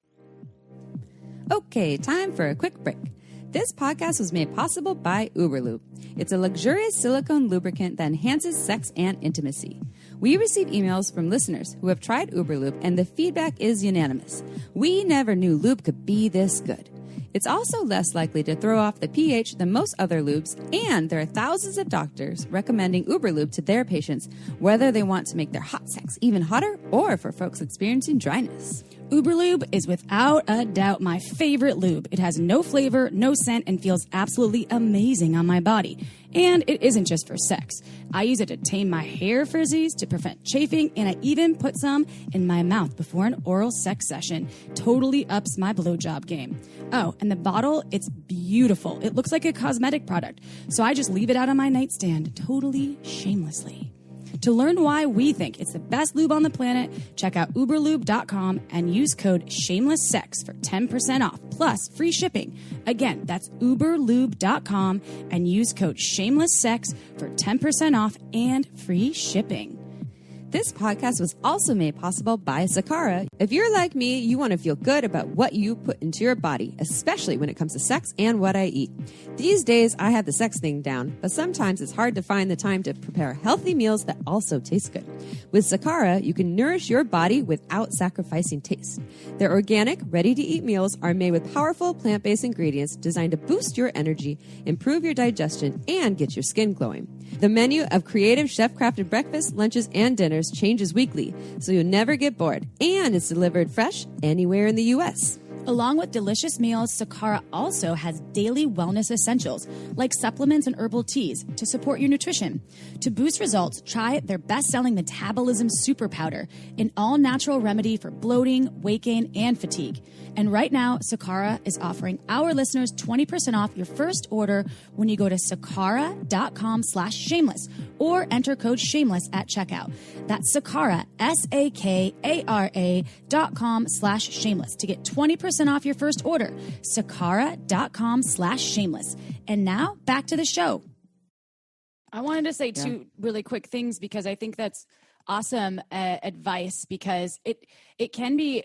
Speaker 4: Okay, time for a quick break. This podcast was made possible by Uberlube. It's a luxurious silicone lubricant that enhances sex and intimacy. We receive emails from listeners who have tried Uberlube, and the feedback is unanimous. We never knew lube could be this good. It's also less likely to throw off the pH than most other lubes, and there are thousands of doctors recommending Uberlube to their patients, whether they want to make their hot sex even hotter or for folks experiencing dryness.
Speaker 2: Uberlube is without a doubt my favorite lube. It has no flavor, no scent, and feels absolutely amazing on my body. And it isn't just for sex. I use it to tame my hair frizzies, to prevent chafing, and I even put some in my mouth before an oral sex session. Totally ups my blowjob game. Oh, and the bottle, it's beautiful. It looks like a cosmetic product, so I just leave it out on my nightstand, totally shamelessly. To learn why we think it's the best lube on the planet, check out uberlube.com and use code SHAMELESSSEX for 10% off, plus free shipping. Again, that's uberlube.com and use code SHAMELESSSEX for 10% off and free shipping.
Speaker 1: This podcast was also made possible by Sakara. If you're like me, you want to feel good about what you put into your body, especially when it comes to sex and what I eat. These days, I have the sex thing down, but sometimes it's hard to find the time to prepare healthy meals that also taste good. With Sakara, you can nourish your body without sacrificing taste. Their organic, ready-to-eat meals are made with powerful plant-based ingredients designed to boost your energy, improve your digestion, and get your skin glowing. The menu of creative chef-crafted breakfasts, lunches, and dinners changes weekly, so you'll never get bored, and it's delivered fresh anywhere in the U.S.
Speaker 2: Along with delicious meals, Sakara also has daily wellness essentials like supplements and herbal teas to support your nutrition. To boost results, try their best-selling Metabolism Super Powder, an all-natural remedy for bloating, weight gain, and fatigue. And right now, Sakara is offering our listeners 20% off your first order when you go to sakara.com/shameless or enter code shameless at checkout. That's Sakara, SAKARA.com/shameless to get 20% off your first order. Sakara.com/shameless. And now back to the show. I wanted to say two really quick things because I think that's awesome advice, because it can be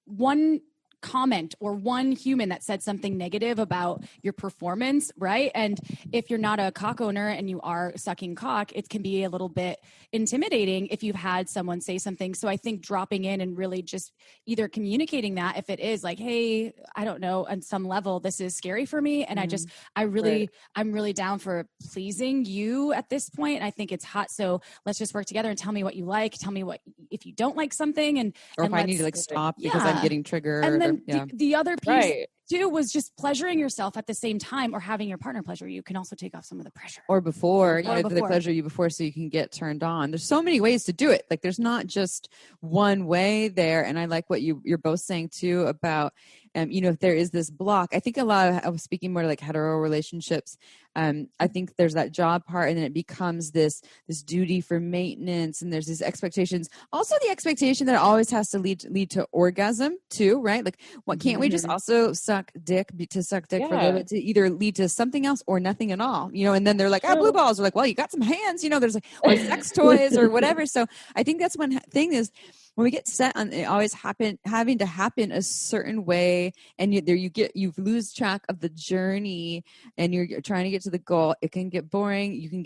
Speaker 2: one comment or one human that said something negative about your performance, right? And if you're not a cock owner and you are sucking cock, it can be a little bit intimidating if you've had someone say something. So I think dropping in and really just either communicating that, if it is like, hey, I don't know, on some level, this is scary for me. And I'm really down for pleasing you at this point. And I think it's hot. So let's just work together and tell me what you like. Tell me what, if you don't like something,
Speaker 1: or if I need to like stop because I'm getting triggered.
Speaker 2: And then the other piece too was just pleasuring yourself at the same time, or having your partner pleasure you can also take off some of the pressure.
Speaker 1: Or before, they pleasure you before so you can get turned on. There's so many ways to do it. Like there's not just one way there. And I like what you're both saying too about, if there is this block. I think a lot of, I was speaking more like hetero relationships. I think there's that job part, and then it becomes this duty for maintenance, and there's these expectations. Also, the expectation that it always has to lead to orgasm too, right? Like, what can't we just also suck dick for a little bit to either lead to something else or nothing at all? And then they're like, blue balls. They're like, well, you got some hands, there's like, or sex toys or whatever. So I think that's one thing is, when we get set on it always having to happen a certain way, and you lose track of the journey, and you're trying to get to the goal, it can get boring. You can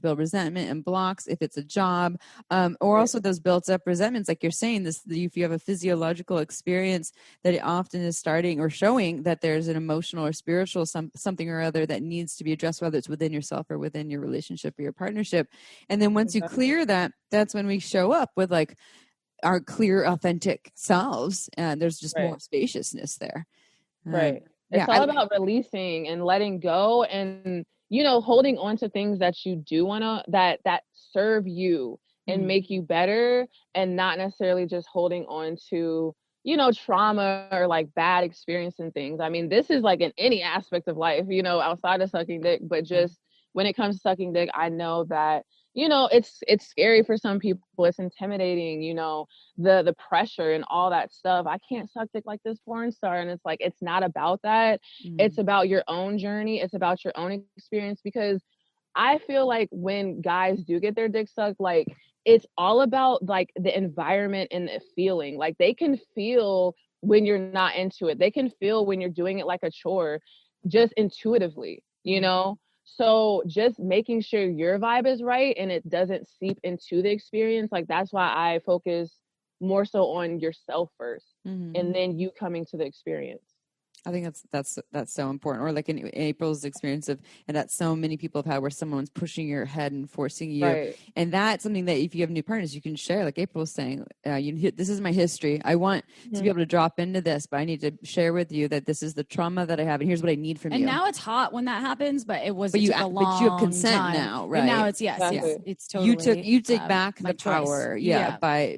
Speaker 1: build resentment and blocks if it's a job, or also those built up resentments, like you're saying. If you have a physiological experience that it often is starting or showing that there's an emotional or spiritual something or other that needs to be addressed, whether it's within yourself or within your relationship or your partnership. And then once you clear that, that's when we show up with like our clear, authentic selves, and there's just more spaciousness there.
Speaker 5: Right. It's all about releasing and letting go, and holding on to things that you do want to that serve you and make you better, and not necessarily just holding on to trauma or like bad experience and things. I mean, this is like in any aspect of life, outside of sucking dick, but just when it comes to sucking dick, I know that it's scary for some people. It's intimidating, the pressure and all that stuff. I can't suck dick like this porn star. And it's like, it's not about that. It's about your own journey. It's about your own experience, because I feel like when guys do get their dick sucked, like it's all about like the environment and the feeling. Like they can feel when you're not into it. They can feel when you're doing it like a chore, just intuitively, So just making sure your vibe is right and it doesn't seep into the experience. Like that's why I focus more so on yourself first, and then you coming to the experience.
Speaker 1: I think that's so important. Or like in April's experience and that so many people have had, where someone's pushing your head and forcing you, and that's something that if you have new partners, you can share. Like April was saying, this is my history. I want to be able to drop into this, but I need to share with you that this is the trauma that I have, and here's what I need from you.
Speaker 2: And now it's hot when that happens, but it was. But
Speaker 1: you have consent
Speaker 2: time.
Speaker 1: now, right?
Speaker 2: And now it's it's totally.
Speaker 1: You take back the power, by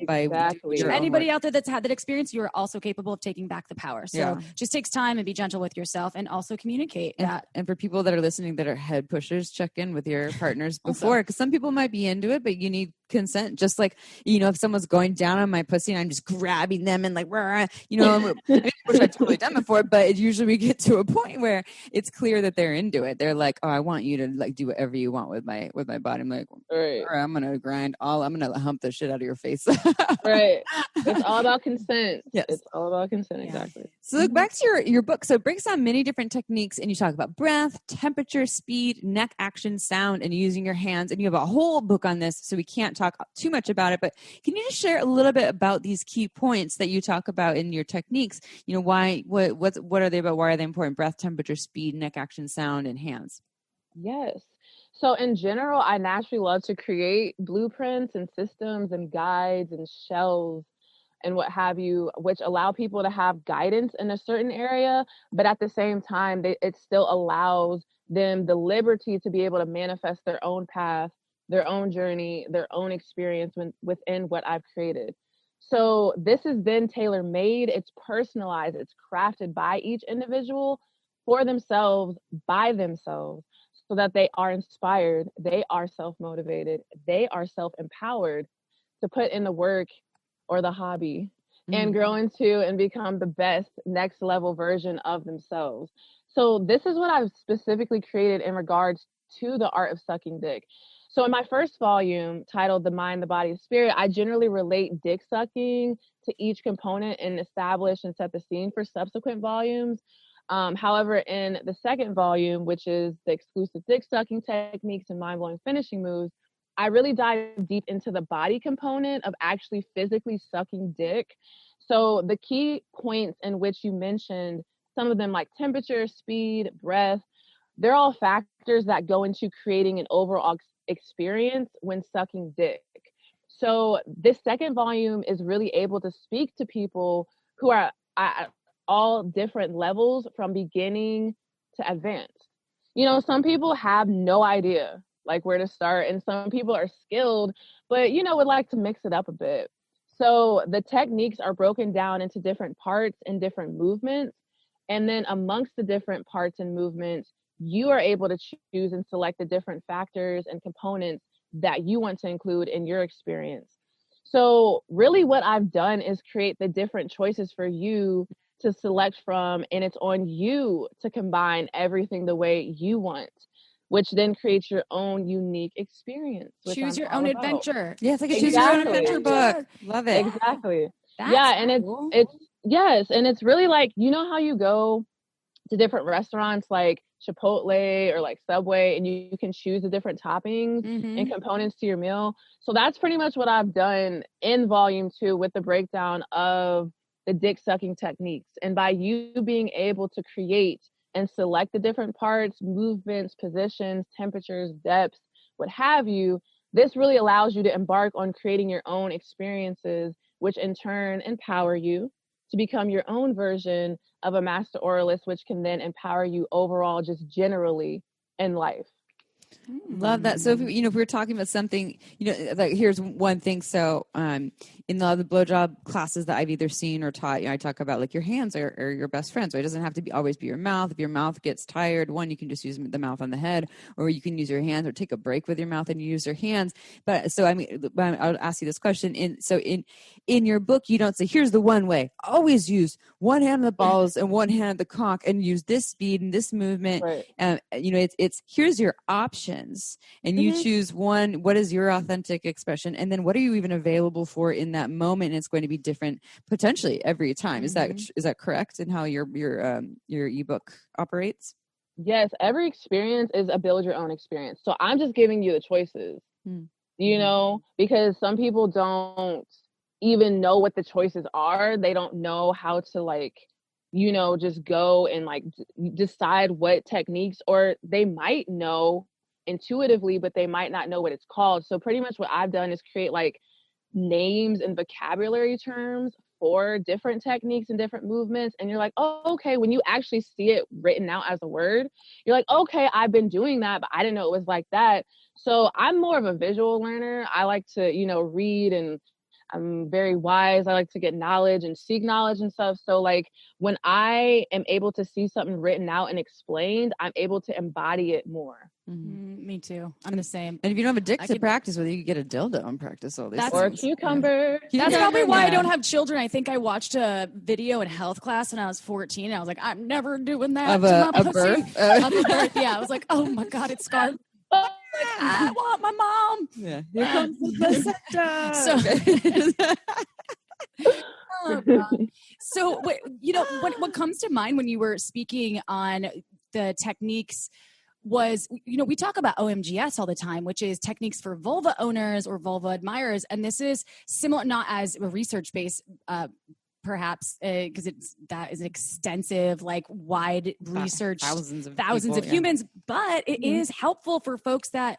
Speaker 2: anybody out there that's had that experience, you are also capable of taking back the power. So just takes time, and be gentle with yourself, and also communicate that.
Speaker 1: And for people that are listening that are head pushers, check in with your partners before, because some people might be into it, but you need consent. Just like, if someone's going down on my pussy and I'm just grabbing them and like, which I've totally done before, but usually we get to a point where it's clear that they're into it. They're like, oh, I want you to like do whatever you want with my body. I'm like, all right, I'm going to I'm going to hump the shit out of your face.
Speaker 5: Right. It's all about consent.
Speaker 1: Yes.
Speaker 5: It's all about consent. Exactly.
Speaker 1: So look back to your book. So it breaks down many different techniques, and you talk about breath, temperature, speed, neck action, sound, and using your hands. And you have a whole book on this, so we can't talk too much about it, but can you just share a little bit about these key points that you talk about in your techniques? Why, what are they about? Why are they important? Breath, temperature, speed, neck action, sound, and hands.
Speaker 5: Yes. So in general, I naturally love to create blueprints and systems and guides and shells and what have you, which allow people to have guidance in a certain area, but at the same time, it still allows them the liberty to be able to manifest their own path, their own journey, their own experience within what I've created. So this is then tailor-made, it's personalized, it's crafted by each individual for themselves, by themselves, so that they are inspired, they are self-motivated, they are self-empowered to put in the work or the hobby and grow into and become the best next level version of themselves. So this is what I've specifically created in regards to the art of sucking dick. So in my first volume titled The Mind, the Body, the Spirit, I generally relate dick sucking into each component and establish and set the scene for subsequent volumes. However, in the second volume, which is the exclusive dick sucking techniques and mind-blowing finishing moves, I really dive deep into the body component of actually physically sucking dick. So the key points in which you mentioned, some of them like temperature, speed, breath, they're all factors that go into creating an overall experience when sucking dick. So this second volume is really able to speak to people who are at all different levels from beginning to advanced. You know, some people have no idea like where to start, and some people are skilled, but, you know, would like to mix it up a bit. So the techniques are broken down into different parts and different movements. And then amongst the different parts and movements, you are able to choose and select the different factors and components that you want to include in your experience. So really what I've done is create the different choices for you to select from, and it's on you to combine everything the way you want, which then creates your own unique experience.
Speaker 2: Choose your own adventure.
Speaker 1: Yeah, it's like a choose your own adventure book. Love it.
Speaker 5: Exactly.
Speaker 2: That's
Speaker 5: yeah, and
Speaker 2: cool.
Speaker 5: it's yes, and it's really like, you know how you go to different restaurants like Chipotle or like Subway, and you can choose the different toppings and components to your meal. So that's pretty much what I've done in volume 2 with the breakdown of the dick sucking techniques. And by you being able to create and select the different parts, movements, positions, temperatures, depths, what have you, this really allows you to embark on creating your own experiences, which in turn empower you to become your own version of a master oralist, which can then empower you overall, just generally in life.
Speaker 4: Love that. So, if we're talking about something, like here's one thing. So, in all the blowjob classes that I've either seen or taught, I talk about like your hands are your best friends. So it doesn't have to always be your mouth. If your mouth gets tired, you can just use the mouth on the head, or you can use your hands, or take a break with your mouth and use your hands. But so, I'll ask you this question. In your book, you don't say, here's the one way. Always use one hand on the balls and one hand on the cock, and use this speed and this movement.
Speaker 5: Right.
Speaker 4: It's here's your options, and you choose one. What is your authentic expression, and then what are you even available for in that moment? And it's going to be different potentially every time. Is that correct in how your ebook operates?
Speaker 5: Yes, every experience is a build your own experience. So I'm just giving you the choices, because some people don't even know what the choices are. They don't know how to just go and decide what techniques, or they might know intuitively, but they might not know what it's called. So pretty much what I've done is create names and vocabulary terms for different techniques and different movements. And you're like, oh, okay. When you actually see it written out as a word, you're like, okay, I've been doing that, but I didn't know it was like that. So I'm more of a visual learner. I like to, read, and I'm very wise. I like to get knowledge and seek knowledge and stuff. So when I am able to see something written out and explained, I'm able to embody it more.
Speaker 2: Me too. I'm the same.
Speaker 4: And if you don't have a dick to practice with, you can get a dildo and practice all these things.
Speaker 5: Or a cucumber.
Speaker 2: Yeah. That's probably why I don't have children. I think I watched a video in health class when I was 14. And I was like, I'm never doing that.
Speaker 4: Of a birth?
Speaker 2: Of a birth. Yeah. I was like, oh my God, it's scarred. I want my mom.
Speaker 4: Yeah. Here comes the
Speaker 2: So, oh God. So what comes to mind when you were speaking on the techniques was, we talk about OMGS all the time, which is techniques for vulva owners or vulva admirers. And this is similar, not as a research-based perhaps, because that is an extensive, wide research, thousands of humans, but it is helpful for folks that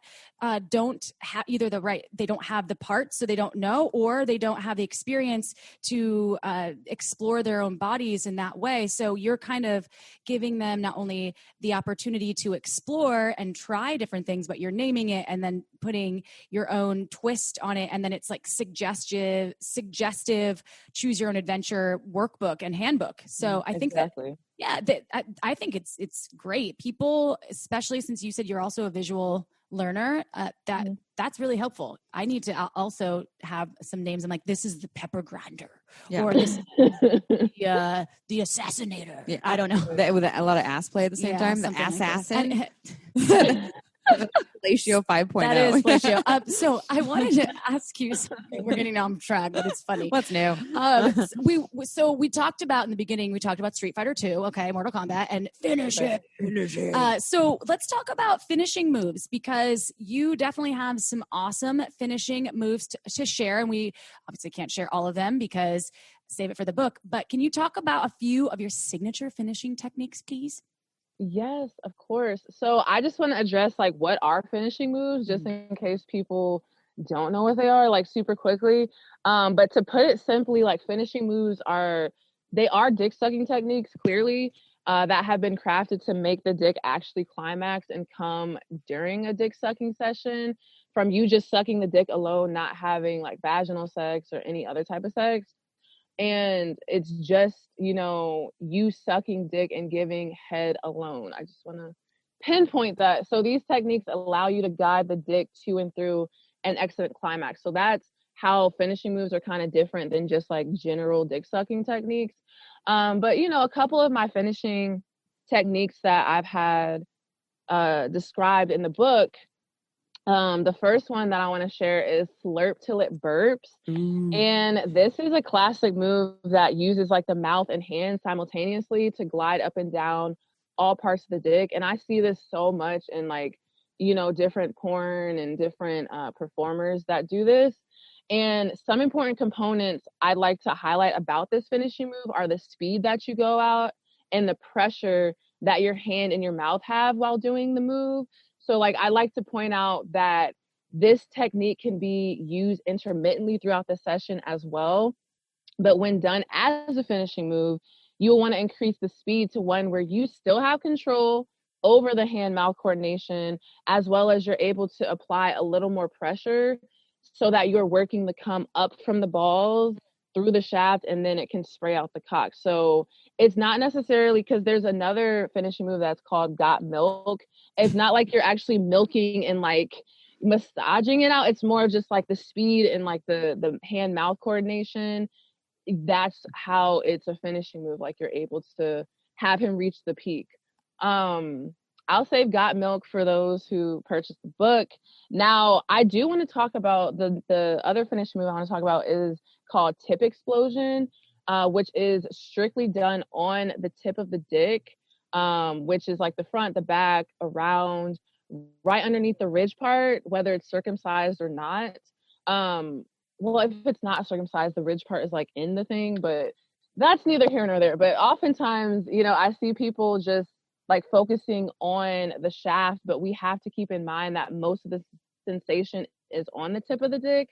Speaker 2: don't have they don't have the parts, so they don't know, or they don't have the experience to explore their own bodies in that way. So you're kind of giving them not only the opportunity to explore and try different things, but you're naming it and then putting your own twist on it. And then it's suggestive, choose your own adventure workbook and handbook. So I think I think it's great. People, especially since you said you're also a visual learner, that's really helpful. I need to also have some names. I'm like, this is the pepper grinder, or this the assassinator.
Speaker 4: Yeah,
Speaker 2: I don't know.
Speaker 4: With a lot of ass play at the same time. The assassin. Fellatio 5.0.
Speaker 2: That is fellatio. So I wanted to ask you something. We're getting off track, but it's funny.
Speaker 4: What's new?
Speaker 2: We talked about in the beginning, we talked about Street Fighter 2, okay, Mortal Kombat, and finish it. So let's talk about finishing moves, because you definitely have some awesome finishing moves to share. And we obviously can't share all of them because save it for the book. But can you talk about a few of your signature finishing techniques, please?
Speaker 5: Yes, of course. So I just want to address like what are finishing moves, just in case people don't know what they are, like super quickly. But to put it simply, like finishing moves are dick sucking techniques, clearly, that have been crafted to make the dick actually climax and come during a dick sucking session, from you just sucking the dick alone, not having like vaginal sex or any other type of sex. And it's just, you sucking dick and giving head alone. I just want to pinpoint that. So these techniques allow you to guide the dick to and through an excellent climax. So that's how finishing moves are kind of different than just like general dick sucking techniques. But a couple of my finishing techniques that I've had described in the book. The first one that I want to share is slurp till it burps. And this is a classic move that uses like the mouth and hands simultaneously to glide up and down all parts of the dick. And I see this so much in like, different porn and different performers that do this. And some important components I'd like to highlight about this finishing move are the speed that you go out and the pressure that your hand and your mouth have while doing the move. So like I like to point out that this technique can be used intermittently throughout the session as well. But when done as a finishing move, you'll want to increase the speed to one where you still have control over the hand-mouth coordination, as well as you're able to apply a little more pressure so that you're working the cum up from the balls through the shaft, and then it can spray out the cock. So it's not necessarily, because there's another finishing move that's called got milk. It's not like you're actually milking and like massaging it out. It's more of just like the speed and like the hand mouth coordination. That's how it's a finishing move. Like you're able to have him reach the peak. I'll save got milk for those who purchase the book. Now, I do want to talk about the other finishing move I want to talk about is called tip explosion, which is strictly done on the tip of the dick, which is like the front, the back, around, right underneath the ridge part, whether it's circumcised or not. Well, if it's not circumcised, the ridge part is like in the thing, but that's neither here nor there. But oftentimes, I see people just like focusing on the shaft, but we have to keep in mind that most of the sensation is on the tip of the dick.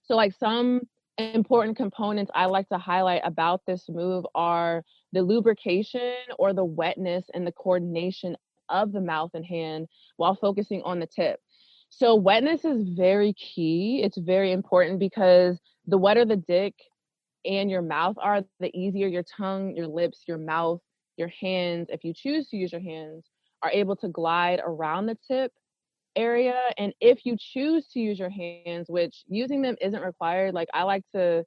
Speaker 5: So like some important components I like to highlight about this move are the lubrication or the wetness and the coordination of the mouth and hand while focusing on the tip. So wetness is very key. It's very important because the wetter the dick and your mouth are, the easier your tongue, your lips, your mouth, your hands, if you choose to use your hands, are able to glide around the tip area. And if you choose to use your hands, which using them isn't required, like I like to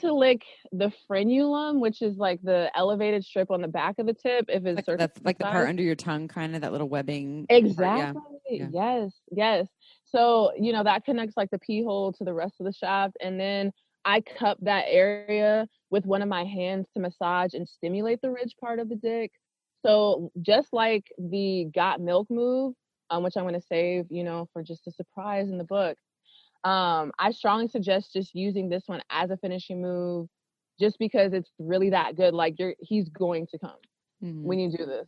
Speaker 5: lick the frenulum, which is like the elevated strip on the back of the tip. If it's
Speaker 1: like the part under your tongue, kind of that little webbing.
Speaker 5: Exactly.
Speaker 1: Yeah.
Speaker 5: Yes. So, that connects like the pee hole to the rest of the shaft. And then I cup that area with one of my hands to massage and stimulate the ridge part of the dick. So just like the got milk move, which I'm going to save, for just a surprise in the book, I strongly suggest just using this one as a finishing move, just because it's really that good. Like he's going to come when you do this.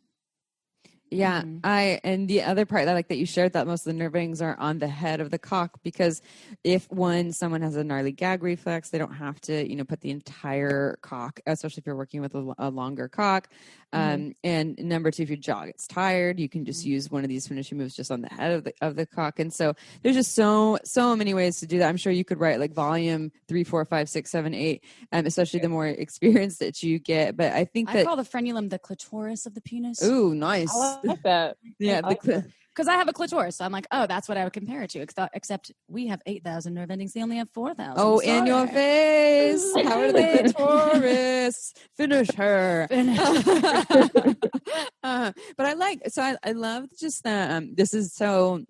Speaker 1: Yeah, and the other part that I like that you shared, that most of the nerve endings are on the head of the cock, because if someone has a gnarly gag reflex, they don't have to, put the entire cock, especially if you're working with a longer cock. And number two, if your jaw gets tired, you can just use one of these finishing moves just on the head of the cock. And so there's just so many ways to do that. I'm sure you could write like volume 3, 4, 5, 6, 7, 8, especially the more experience that you get. But I think
Speaker 2: I call the frenulum the clitoris of the penis.
Speaker 1: Ooh, nice.
Speaker 5: I like that.
Speaker 1: Yeah,
Speaker 2: because I have a clitoris. So I'm like, oh, that's what I would compare it to. Except we have 8,000 nerve endings. They only have 4,000.
Speaker 1: Oh, in your face. Power to the clitoris. Finish her. But I love just that. This is so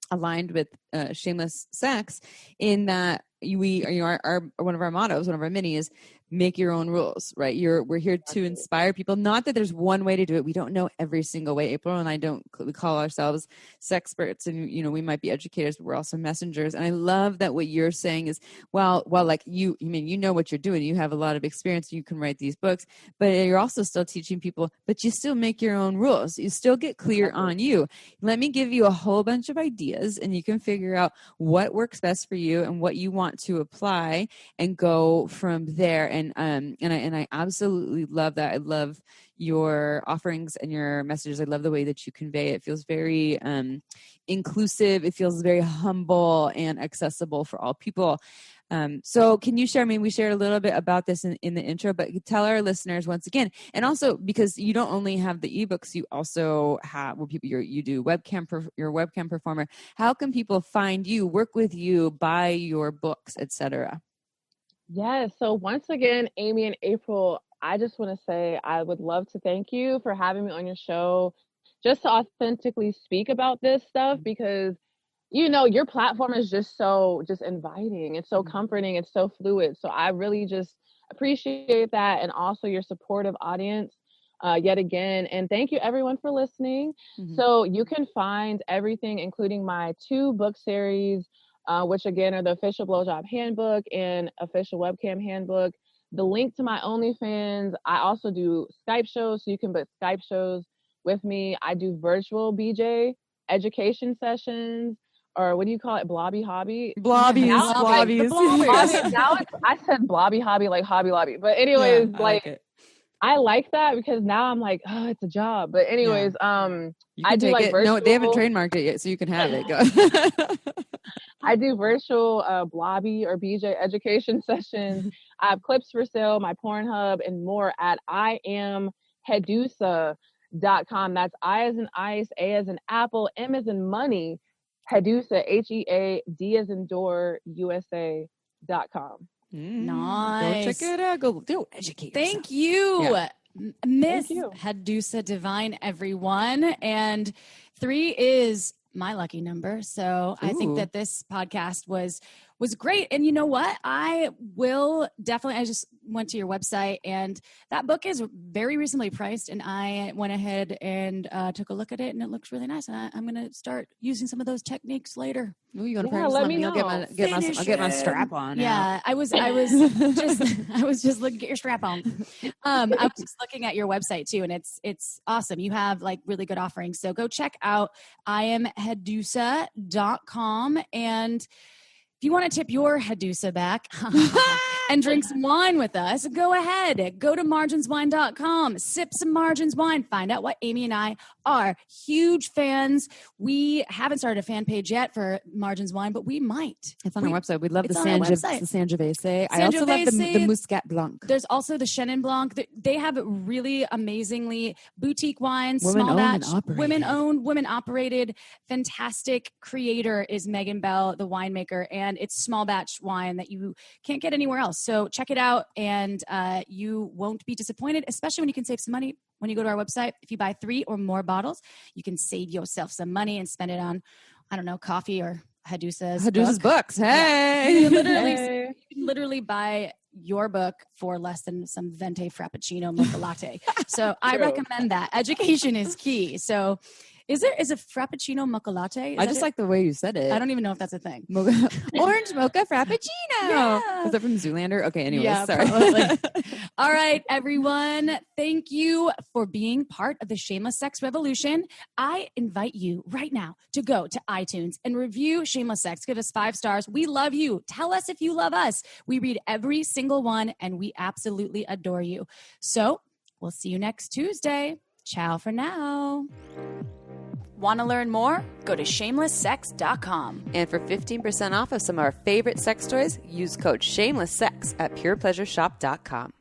Speaker 1: aligned with shameless sex in that our one of our mottos, one of our mini is make your own rules, right? We're here to inspire people. Not that there's one way to do it. We don't know every single way. April and I don't call ourselves sexperts, and we might be educators, but we're also messengers. And I love that what you're saying is, well, like you know what you're doing. You have a lot of experience. You can write these books, but you're also still teaching people, but you still make your own rules. You still get clear on you. Let me give you a whole bunch of ideas, and you can figure out what works best for you and what you want to apply and go from there. And I absolutely love that. I love your offerings and your messages. I love the way that you convey it. It feels very inclusive. It feels very humble and accessible for all people. So can you share, we shared a little bit about this in the intro, but tell our listeners once again, and also because you don't only have the ebooks, you also have you do you're a webcam performer. How can people find you, work with you, buy your books, etc.?
Speaker 5: Yes. So once again, Amy and April, I just want to say I would love to thank you for having me on your show just to authentically speak about this stuff, because, your platform is just so inviting. It's so comforting. It's so fluid. So I really just appreciate that. And also your supportive audience yet again. And thank you everyone for listening. Mm-hmm. So you can find everything, including my 2 book series, which again are the official Blowjob Handbook and official Webcam Handbook. The link to my OnlyFans. I also do Skype shows, so you can book Skype shows with me. I do virtual BJ education sessions, or what do you call it? Blobby hobby?
Speaker 1: Blobbies.
Speaker 5: Now I said blobby hobby like Hobby Lobby. But anyways, I like that because now I'm like, oh, it's a job. But anyways, I do like virtual.
Speaker 1: No, they haven't trademarked it yet, so you can have it. Go.
Speaker 5: I do virtual blobby or BJ education sessions. I have clips for sale, my Pornhub, and more at IamHeadusa.com. That's I as in ice, A as in apple, M as in money, HeaDusa, HEAD as in door, USA.com.
Speaker 2: Nice.
Speaker 1: Go check it out. Go educate yourself.
Speaker 2: Thank you. Yeah. Miss HeaDusa Divine, everyone. And 3 is my lucky number. So I think that this podcast was great. And you know what? I just went to your website, and that book is very reasonably priced. And I went ahead and took a look at it, and it looks really nice. And I'm going to start using some of those techniques later.
Speaker 1: Ooh, you want to practice?
Speaker 5: Let me know.
Speaker 1: I'll get my strap on.
Speaker 2: Yeah, I was just looking, get your strap on. I was just looking at your website too, and it's awesome. You have like really good offerings. So go check out IamHeadusa.com, and if you want to tip your HeaDusa back and drink some wine with us, go ahead. Go to marginswine.com, sip some Margins wine, find out what Amy and I are huge fans. We haven't started a fan page yet for Margins wine, but we might.
Speaker 1: It's on our website. We love the Sangiovese. I also love the Muscat Blanc.
Speaker 2: There's also the Chenin Blanc. They have really amazingly boutique wines, small batch, women-owned, women-operated. Fantastic creator is Megan Bell, the winemaker, and it's small batch wine that you can't get anywhere else. So check it out, and you won't be disappointed, especially when you can save some money when you go to our website. If you buy 3 or more bottles, you can save yourself some money and spend it on, I don't know, coffee or HeaDusa's books.
Speaker 1: Hey!
Speaker 2: You can literally buy your book for less than some venti frappuccino mocha latte. So I recommend that. Education is key. So is a frappuccino mocha latte?
Speaker 1: I just like the way you said it.
Speaker 2: I don't even know if that's a thing.
Speaker 1: Orange mocha frappuccino.
Speaker 2: Yeah.
Speaker 1: Was that from Zoolander? Okay, anyways,
Speaker 2: yeah,
Speaker 1: sorry.
Speaker 2: All right, everyone. Thank you for being part of the Shameless Sex Revolution. I invite you right now to go to iTunes and review Shameless Sex. Give us 5 stars. We love you. Tell us if you love us. We read every single one, and we absolutely adore you. So we'll see you next Tuesday. Ciao for now. Want to learn more? Go to shamelesssex.com.
Speaker 1: And for 15% off of some of our favorite sex toys, use code SHAMELESSSEX at purepleasureshop.com.